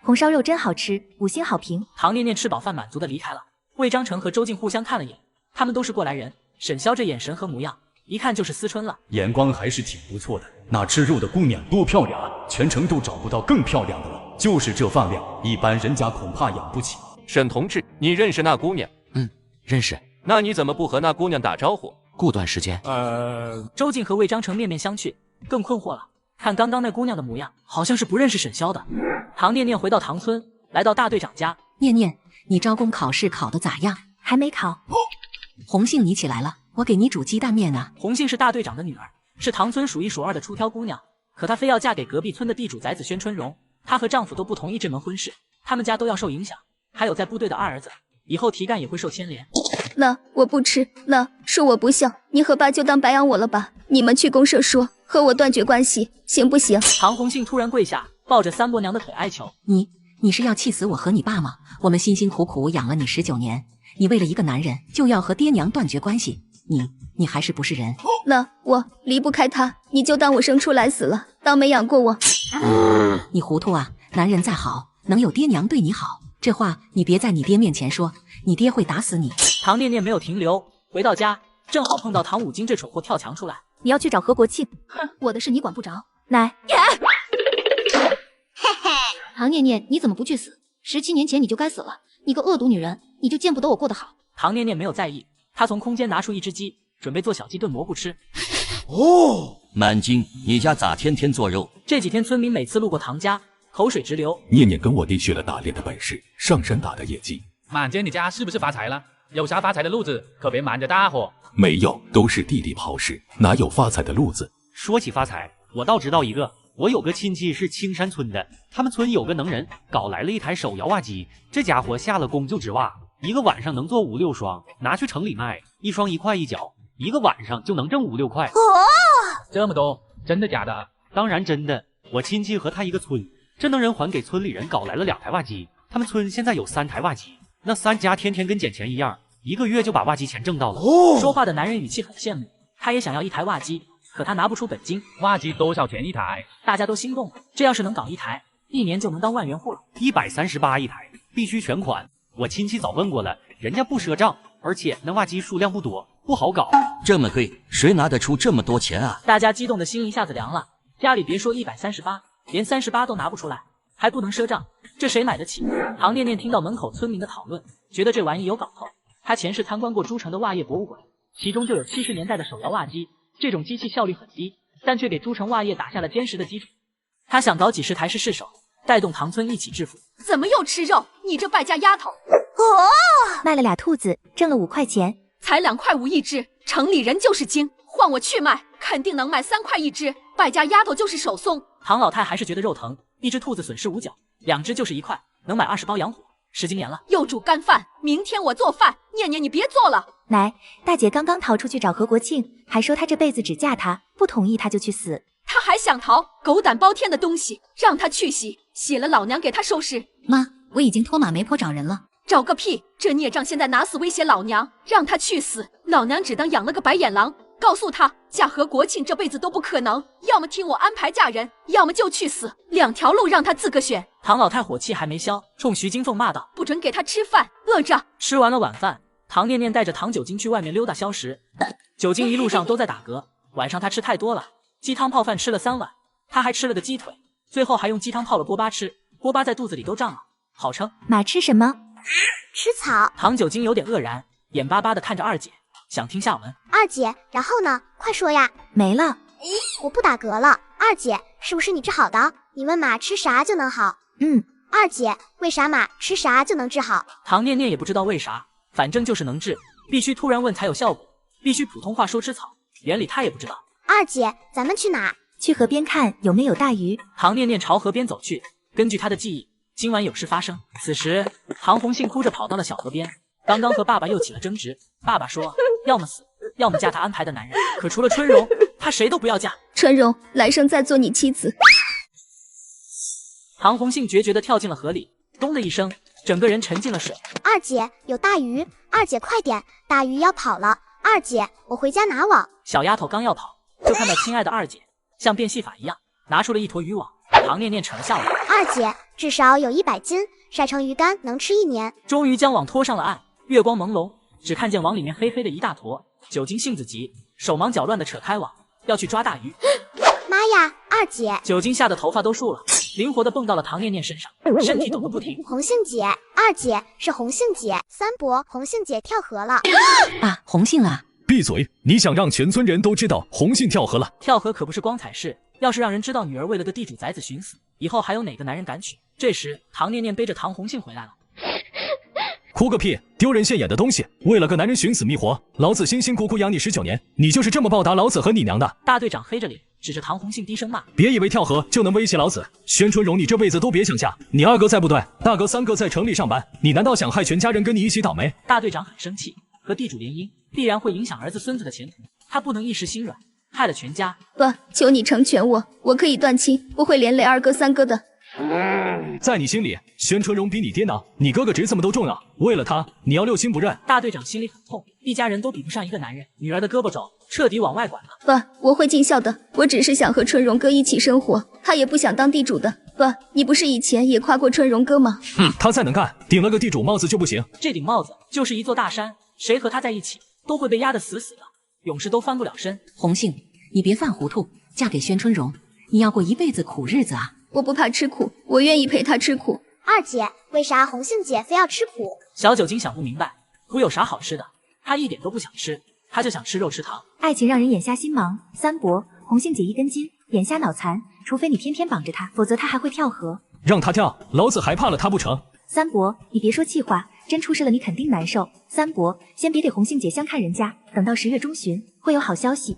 红烧肉真好吃，5星好评。唐念念吃饱饭满足的离开了。魏章成和周静互相看了眼，他们都是过来人。沈潇这眼神和模样，一看就是思春了。眼光还是挺不错的。那吃肉的姑娘多漂亮啊，全城都找不到更漂亮的了。就是这饭量，一般人家恐怕养不起。沈同志，你认识那姑娘？认识。那你怎么不和那姑娘打招呼？过段时间。周静和魏章成面面相觑，更困惑了。看刚刚那姑娘的模样，好像是不认识沈潇的。唐念念回到唐村，来到大队长家。念念，你招工考试考得咋样？还没考。红杏你起来了，我给你煮鸡蛋面呢。红杏是大队长的女儿，是唐村数一数二的出挑姑娘，可她非要嫁给隔壁村的地主宅子宣春荣，她和丈夫都不同意这门婚事，他们家都要受影响。还有在部队的二儿子，以后提干也会受牵连。那我不吃，那说我不孝，你和爸就当白养我了吧。你们去公社说，和我断绝关系，行不行？唐红杏突然跪下，抱着三伯娘的腿哀求。你是要气死我和你爸吗？我们辛辛苦苦养了你19年，你为了一个男人就要和爹娘断绝关系，你还是不是人？那我离不开他，你就当我生出来死了，当没养过我。你糊涂啊！男人再好，能有爹娘对你好？这话你别在你爹面前说，你爹会打死你。唐念念没有停留，回到家正好碰到唐武金这蠢货跳墙出来。你要去找何国庆？哼，我的事你管不着。奶。唐念念，你怎么不去死？17年前你就该死了，你个恶毒女人，你就见不得我过得好。唐念念没有在意，她从空间拿出一只鸡，准备做小鸡炖蘑菇吃。满金，你家咋天天做肉？这几天村民每次路过唐家，口水直流。念念跟我弟学了打猎的本事，上山打的野鸡。满姐，你家是不是发财了？有啥发财的路子，可别瞒着大伙。没有，都是弟弟跑事，哪有发财的路子？说起发财，我倒知道一个。我有个亲戚是青山村的，他们村有个能人搞来了一台手摇袜机，这家伙下了工就织袜，一个晚上能做5、6双，拿去城里卖，1双1块1角，一个晚上就能挣5、6块。这么多，真的假的？当然真的。我亲戚和他一个村，这能人还给村里人搞来了2台袜机，他们村现在有3台袜机，那3家天天跟捡钱一样，一个月就把袜机钱挣到了。说话的男人语气很羡慕，他也想要一台袜机。可他拿不出本金，袜机多少钱一台？大家都心动了。这要是能搞一台，1年就能当万元户了。138一台，必须全款。我亲戚早问过了，人家不赊账，而且那袜机数量不多，不好搞。这么贵，谁拿得出这么多钱啊？大家激动的心一下子凉了。家里别说138，连38都拿不出来，还不能赊账，这谁买得起？唐念念听到门口村民的讨论，觉得这玩意有搞头。他前世参观过诸城的袜业博物馆，其中就有70年代的手摇袜机。这种机器效率很低，但却给诸城袜业打下了坚实的基础。他想搞几10台试试手，带动唐村一起致富。怎么又吃肉？你这败家丫头！卖了俩兔子，挣了5块钱，才2块5一只，城里人就是精，换我去卖，肯定能卖3块一只。败家丫头就是手松。唐老太还是觉得肉疼，一只兔子损失5角，2只就是1块，能买20包洋火，10斤盐了。又煮干饭，明天我做饭。念念，你别做了。奶，大姐刚刚逃出去找何国庆，还说她这辈子只嫁他，不同意他就去死。他还想逃，狗胆包天的东西，让他去洗，洗了老娘给他收拾。妈，我已经托马媒婆找人了。找个屁！这孽障现在拿死威胁老娘，让他去死，老娘只当养了个白眼狼。告诉他，嫁何国庆这辈子都不可能，要么听我安排嫁人，要么就去死，2条路让他自个选。唐老太火气还没消，冲徐金凤骂道：“不准给他吃饭，饿着。”吃完了晚饭，唐念念带着唐九金去外面溜达消食。九金一路上都在打嗝，晚上他吃太多了，鸡汤泡饭吃了3碗，他还吃了个鸡腿，最后还用鸡汤泡了锅巴吃，锅巴在肚子里都胀了，好撑。马吃什么？吃草。唐九金有点愕然，眼巴巴的看着二姐，想听下文。二姐，然后呢？快说呀！没了。我不打嗝了。二姐，是不是你治好的？你问马吃啥就能好？二姐，为啥马吃啥就能治好？唐念念也不知道为啥，反正就是能治，必须突然问才有效果，必须普通话说吃草，原理他也不知道。二姐，咱们去哪？去河边看有没有大鱼。唐念念朝河边走去，根据她的记忆，今晚有事发生。此时，唐红杏哭着跑到了小河边。刚刚和爸爸又起了争执，爸爸说要么死，要么嫁他安排的男人。可除了春荣，他谁都不要嫁。春荣，来生再做你妻子。唐红杏决绝地跳进了河里，咚的一声，整个人沉进了水。二姐，有大鱼，二姐快点，大鱼要跑了。二姐，我回家拿网。小丫头刚要跑，就看到亲爱的二姐像变戏法一样拿出了一坨渔网。唐念念扯了下来，二姐至少有100斤，晒成鱼干能吃1年。终于将网拖上了岸，月光朦胧，只看见网里面黑黑的一大坨。酒精性子急，手忙脚乱地扯开网，要去抓大鱼。妈呀，二姐！酒精吓得头发都竖了，灵活地蹦到了唐念念身上，身体抖个不停。红杏姐，二姐是红杏姐，三伯，红杏姐跳河了。啊，红杏啊！闭嘴！你想让全村人都知道红杏跳河了？跳河可不是光彩事，要是让人知道女儿为了个地主宅子寻死，以后还有哪个男人敢娶？这时，唐念念背着唐红杏回来了。哭个屁！丢人现眼的东西！为了个男人寻死觅活，老子辛辛苦苦养你19年，你就是这么报答老子和你娘的！大队长黑着脸指着唐红杏低声骂：别以为跳河就能威胁老子！宣春荣，你这辈子都别想下！你二哥在部队，大哥三哥在城里上班，你难道想害全家人跟你一起倒霉？大队长很生气，和地主联姻必然会影响儿子孙子的前途，他不能一时心软，害了全家。爸，求你成全我，我可以断亲，不会连累二哥三哥的。在你心里，宣春荣比你爹呢，你哥哥侄子们都重要。为了他，你要6亲不认。大队长心里很痛，一家人都比不上一个男人，女儿的胳膊肘彻底往外拐了。爸，我会尽孝的，我只是想和春荣哥一起生活，他也不想当地主的。爸，你不是以前也夸过春荣哥吗？他再能干，顶了个地主帽子就不行。这顶帽子就是一座大山，谁和他在一起都会被压得死死的，永世都翻不了身。红杏，你别犯糊涂，嫁给宣春荣，你要过一辈子苦日子啊！我不怕吃苦，我愿意陪他吃苦。二姐，为啥红杏姐非要吃苦？小酒精想不明白，苦有啥好吃的？他一点都不想吃，他就想吃肉吃糖。爱情让人眼瞎心盲，三伯，红杏姐一根筋，眼瞎脑残，除非你天天绑着她，否则她还会跳河。让她跳，老子还怕了她不成？三伯，你别说气话，真出事了你肯定难受。三伯，先别给红杏姐相看人家，等到10月中旬会有好消息。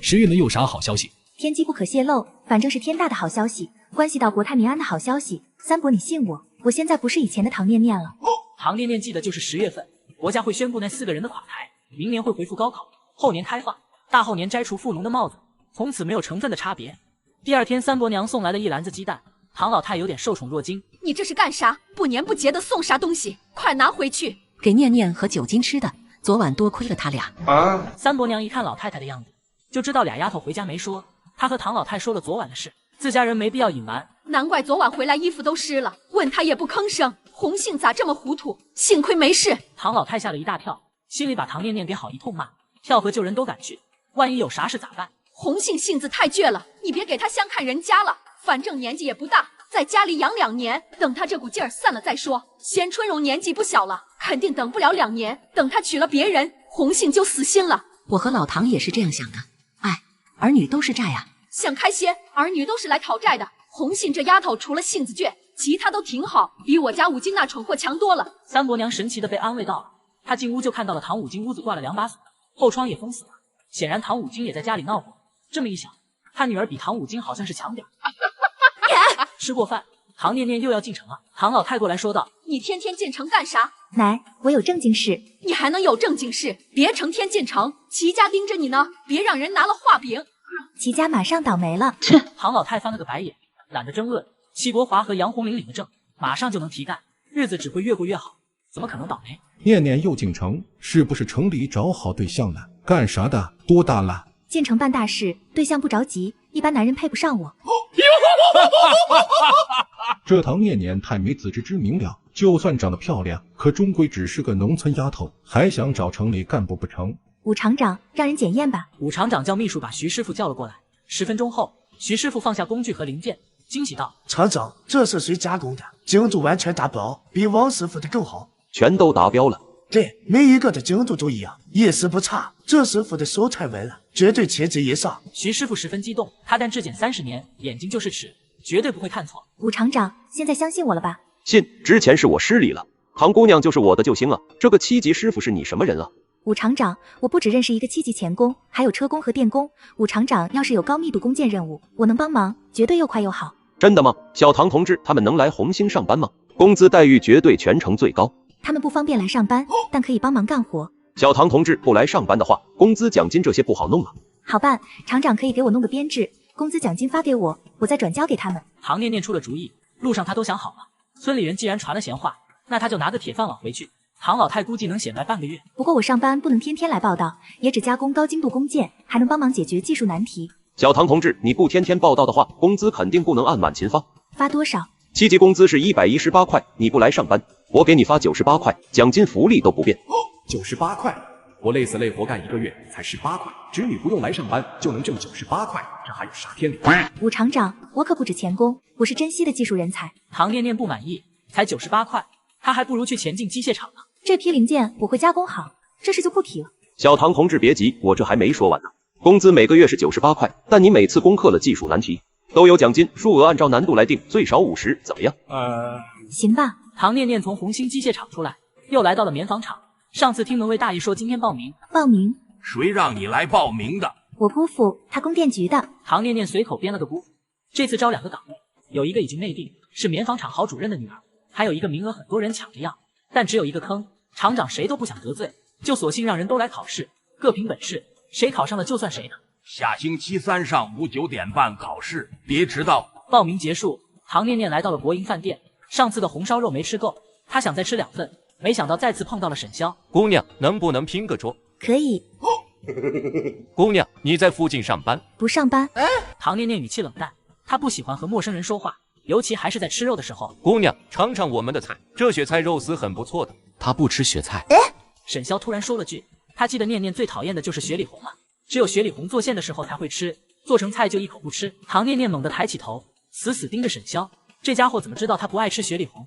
10月能有啥好消息？天机不可泄露，反正是天大的好消息，关系到国泰民安的好消息。三伯，你信我，我现在不是以前的唐念念了。唐念念记得就是10月份，国家会宣布那4个人的垮台，明年会恢复高考，后年开放，大后年摘除富农的帽子，从此没有成分的差别。第二天，三伯娘送来了一篮子鸡蛋，唐老太有点受宠若惊。你这是干啥？不年不节的送啥东西？快拿回去！给念念和酒精吃的，昨晚多亏了他俩。三伯娘一看老太太的样子，就知道俩丫头回家没说。她和唐老太说了昨晚的事，自家人没必要隐瞒。难怪昨晚回来衣服都湿了，问她也不吭声。红杏咋这么糊涂？幸亏没事。唐老太吓了一大跳，心里把唐念念给好一通骂。跳河救人都敢去，万一有啥事咋办？红杏性子太倔了，你别给她相看人家了，反正年纪也不大，在家里养2年，等她这股劲儿散了再说。宣春荣年纪不小了，肯定等不了2年，等他娶了别人，红杏就死心了。我和老唐也是这样想的，儿女都是债啊。想开些，儿女都是来讨债的。红杏这丫头除了性子倔，其他都挺好，比我家五金那蠢货强多了。三伯娘神奇的被安慰到了，她进屋就看到了唐五金屋子挂了2把锁，后窗也封死了，显然唐五金也在家里闹过。这么一想，她女儿比唐五金好像是强点。吃过饭，唐念念又要进城了。唐老太过来说道：你天天进城干啥？奶，我有正经事。你还能有正经事？别成天进城，齐家盯着你呢，别让人拿了画饼。齐家马上倒霉了。切！唐老太翻了个白眼，懒得争论。齐国华和杨红领领了证，马上就能提干，日子只会越过越好，怎么可能倒霉？念念又进城，是不是城里找好对象了？干啥的？多大了？进城办大事，对象不着急，一般男人配不上我。这唐念念太没自知之明了，就算长得漂亮，可终归只是个农村丫头，还想找城里干部不成？武厂长，让人检验吧。武厂长叫秘书把徐师傅叫了过来。10分钟后，徐师傅放下工具和零件，惊喜道：厂长，这是谁加工的？精度完全达标，比王师傅的更好。全都达标了。对，每一个的精度都一样，一丝不差。这师傅的手太稳了，绝对切记以上。徐师傅十分激动，他干质检30年，眼睛就是尺，绝对不会看错。武厂长，现在相信我了吧？信，之前是我失礼了。唐姑娘就是我的救星啊！这个7级师傅是你什么人啊？武厂长，我不只认识一个7级钳工，还有车工和电工。武厂长要是有高密度工件任务，我能帮忙，绝对又快又好。真的吗？小唐同志他们能来红星上班吗？工资待遇绝对全城最高。他们不方便来上班，但可以帮忙干活。小唐同志不来上班的话，工资奖金这些不好弄啊。好办，厂长可以给我弄个编制，工资奖金发给我，我再转交给他们。唐念念出了主意，路上他都想好了。村里人既然传了闲话，那他就拿个铁饭碗回去。唐老太估计能显摆半个月。不过我上班不能天天来报道，也只加工高精度工件，还能帮忙解决技术难题。小唐同志，你不天天报道的话，工资肯定不能按满勤发。发多少？7级工资是118块，你不来上班，我给你发98块，奖金福利都不变。98块，我累死累活干1个月才18块，侄女不用来上班就能挣98块，这还有啥天理？武厂长，我可不止钳工，我是珍稀的技术人才。唐念念不满意，才98块，他还不如去前进机械厂呢。这批零件我会加工好，这事就不提了。小唐同志别急，我这还没说完呢。工资每个月是98块，但你每次攻克了技术难题都有奖金，数额按照难度来定，最少50，怎么样？行吧。唐念念从红星机械厂出来，又来到了棉纺厂。上次听门卫大爷说今天报名。报名？谁让你来报名的？我姑父，他供电局的。唐念念随口编了个姑父。这次招2个岗位，有一个已经内定，是棉纺厂郝主任的女儿，还有一个名额很多人抢着要，但只有一个坑，厂长谁都不想得罪，就索性让人都来考试，各凭本事，谁考上了就算谁的。下星期3上午9点半考试，别迟到。报名结束，唐念念来到了国营饭店，上次的红烧肉没吃够，她想再吃2份，没想到再次碰到了沈潇。姑娘，能不能拼个桌？可以。姑娘，你在附近上班？不上班。唐念念语气冷淡，她不喜欢和陌生人说话，尤其还是在吃肉的时候。姑娘，尝尝我们的菜，这雪菜肉丝很不错的。他不吃雪菜。沈潇突然说了句，他记得念念最讨厌的就是雪里红了，只有雪里红做馅的时候才会吃，做成菜就一口不吃。唐念念猛地抬起头，死死盯着沈潇，这家伙怎么知道他不爱吃雪里红？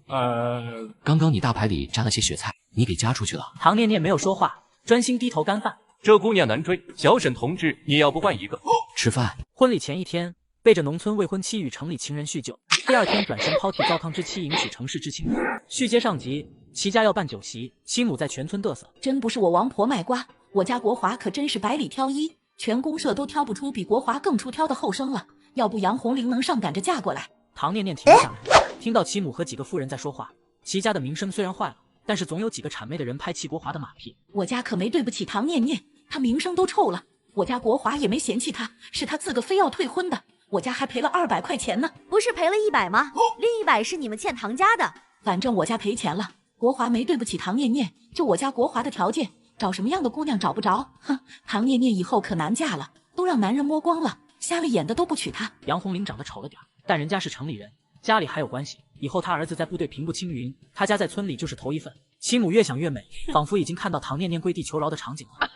刚刚你大牌里加了些雪菜，你给加出去了。唐念念没有说话，专心低头干饭。这姑娘难追，小沈同志，你要不换一个？吃饭。婚礼前一天，背着农村未婚妻与城里情人酗酒，第2天转身抛弃糟糠之妻，迎娶城市之青。续接上集，齐家要办酒席，妻母在全村嘚瑟。真不是我王婆卖瓜，我家国华可真是百里挑一，全公社都挑不出比国华更出挑的后生了。要不杨红玲能上赶着嫁过来？唐念念停下来，听到齐母和几个妇人在说话。齐家的名声虽然坏了，但是总有几个谄媚的人拍齐国华的马屁。我家可没对不起唐念念，她名声都臭了。我家国华也没嫌弃她，是她自个非要退婚的。我家还赔了200块钱呢。不是赔了100吗？另100是你们欠唐家的。反正我家赔钱了。国华没对不起唐念念，就我家国华的条件，找什么样的姑娘找不着？哼，唐念念以后可难嫁了，都让男人摸光了，瞎了眼的都不娶她。杨红玲长得丑了点，但人家是城里人，家里还有关系，以后他儿子在部队平步青云，他家在村里就是头一份。齐母越想越美，仿佛已经看到唐念念跪地求饶的场景了。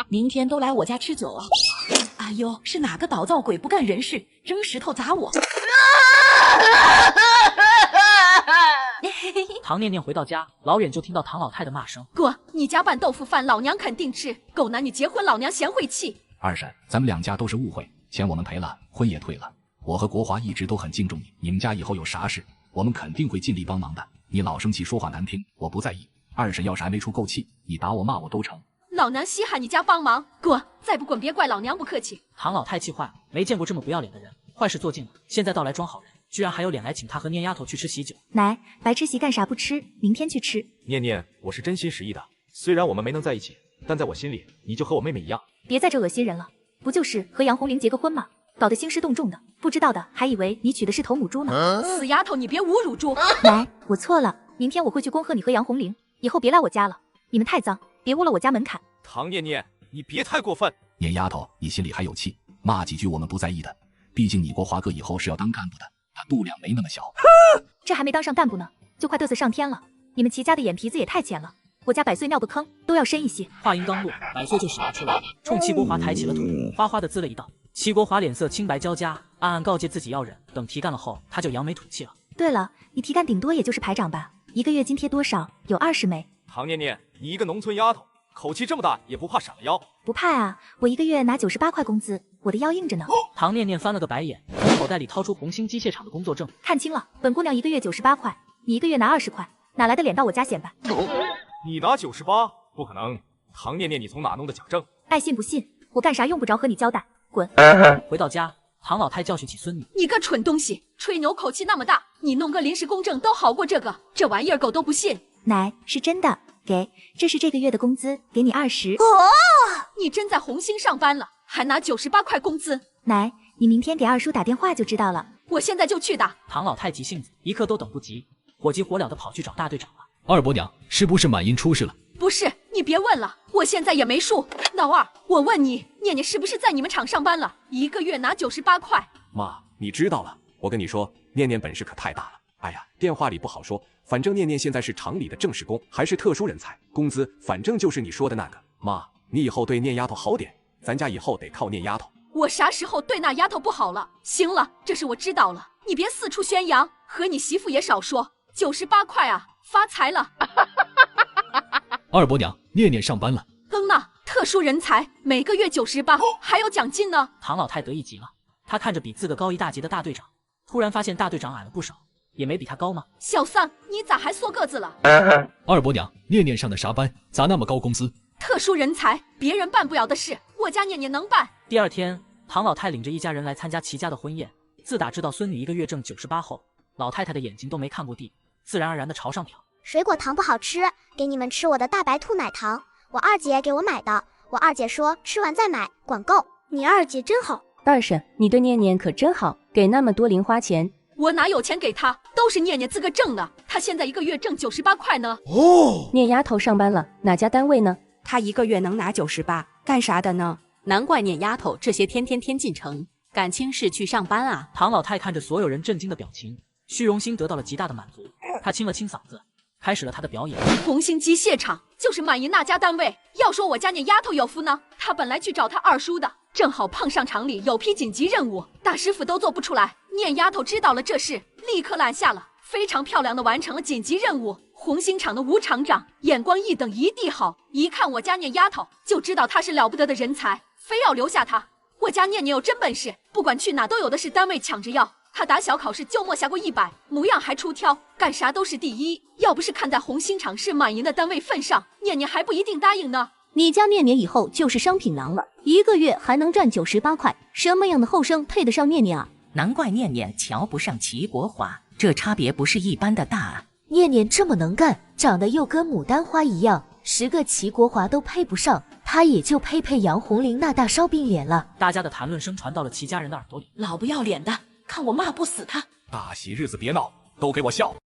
明天都来我家吃酒啊！哎呦，是哪个倒灶鬼不干人事，扔石头砸我？唐念念回到家，老远就听到唐老太的骂声：“哥，你家拌豆腐饭，老娘肯定吃。狗男女结婚，老娘嫌晦气。”二婶，咱们2家都是误会，钱我们赔了，婚也退了。我和国华一直都很敬重你，你们家以后有啥事，我们肯定会尽力帮忙的。你老生气，说话难听，我不在意。二婶要是还没出够气，你打我骂我都成。老娘稀罕你家帮忙，哥，再不滚别怪老娘不客气。唐老太气坏了，没见过这么不要脸的人，坏事做尽了，现在倒来装好人，居然还有脸来请他和念丫头去吃喜酒。奶，白吃席干啥不吃？明天去吃。念念，我是真心实意的，虽然我们没能在一起，但在我心里，你就和我妹妹一样。别再这恶心人了，不就是和杨红玲结个婚吗？搞得兴师动众的，不知道的还以为你娶的是头母猪呢。死丫头，你别侮辱猪！奶，我错了，明天我会去恭贺你和杨红玲，以后别来我家了，你们太脏，别污了我家门槛。唐念念，你别太过分。念丫头，你心里还有气，骂几句我们不在意的，毕竟你国华哥以后是要当干部的，他度量没那么小。这还没当上干部呢，就快嘚瑟上天了。你们齐家的眼皮子也太浅了，我家百岁尿个坑都要深一些。话音刚落，百岁就驶了出来，冲齐国华抬起了腿，哗哗的滋了一道。齐国华脸色青白交加，暗暗告诫自己要忍，等提干了后，他就扬眉吐气了。对了，你提干顶多也就是排长吧，一个月津贴多少？有20枚。唐念念，你一个农村丫头，口气这么大，也不怕闪了腰？不怕啊，我一个月拿98块工资，我的腰硬着呢。唐念念翻了个白眼，从口袋里掏出红星机械厂的工作证。看清了，本姑娘一个月98块，你一个月拿20块，哪来的脸到我家显摆？你拿98？不可能！唐念念，你从哪弄的假证？爱信不信，我干啥用不着和你交代，滚！回到家，唐老太教训起孙女：“你个蠢东西，吹牛口气那么大，你弄个临时公证都好过这个，这玩意儿狗都不信。奶，是真的，给，这是这个月的工资，给你20。你真在红星上班了，还拿98块工资？奶，你明天给二叔打电话就知道了。我现在就去打。唐老太急性子，一刻都等不及，火急火燎的跑去找大队长了。二伯娘，是不是满银出事了？不是，你别问了，我现在也没数。老二，我问你，念念是不是在你们厂上班了？一个月拿98块。妈，你知道了。我跟你说，念念本事可太大了。哎呀，电话里不好说，反正念念现在是厂里的正式工，还是特殊人才，工资反正就是你说的那个。妈，你以后对念丫头好点，咱家以后得靠念丫头。我啥时候对那丫头不好了？行了，这事我知道了，你别四处宣扬，和你媳妇也少说。98块啊，发财了。二伯娘，念念上班了。呐，特殊人才，每个月98，还有奖金呢。唐老太得意极了，她看着比自个高一大截的大队长，突然发现大队长矮了不少，也没比他高吗？小三，你咋还缩个子了？二伯娘，念念上的啥班？咋那么高工资？特殊人才，别人办不了的事，我家念念能办。第二天，唐老太领着一家人来参加齐家的婚宴。自打知道孙女一个月挣98后，老太太的眼睛都没看过地，自然而然的朝上瞟。水果糖不好吃，给你们吃我的大白兔奶糖，我二姐给我买的。我二姐说吃完再买，管够。你二姐真好。二婶，你对念念可真好，给那么多零花钱。我哪有钱给她，都是念念自个挣的。她现在一个月挣98块呢。念丫头上班了，哪家单位呢？她一个月能拿98，干啥的呢？难怪念丫头这些天进城，感情是去上班啊。唐老太看着所有人震惊的表情，虚荣心得到了极大的满足。她清了清嗓子，开始了她的表演。红星机械厂就是满银那家单位。要说我家念丫头有福呢，她本来去找她二叔的，正好碰上厂里有批紧急任务，大师傅都做不出来。念丫头知道了这事，立刻揽下了，非常漂亮的完成了紧急任务。红星厂的吴厂长眼光一等一地好，一看我家念丫头就知道她是了不得的人才，非要留下她。我家念念有真本事，不管去哪都有的是单位抢着要。她打小考试就没下过100，模样还出挑，干啥都是第一。要不是看在红星厂是满银的单位份上，念念还不一定答应呢。你家念念以后就是商品郎了，一个月还能赚98块，什么样的后生配得上念念啊？难怪念念瞧不上齐国华，这差别不是一般的大啊。念念这么能干，长得又跟牡丹花一样，10个齐国华都配不上，她也就配杨红玲那大烧饼脸了。大家的谈论声传到了齐家人的耳朵里。老不要脸的，看我骂不死他！大喜日子别闹，都给我笑！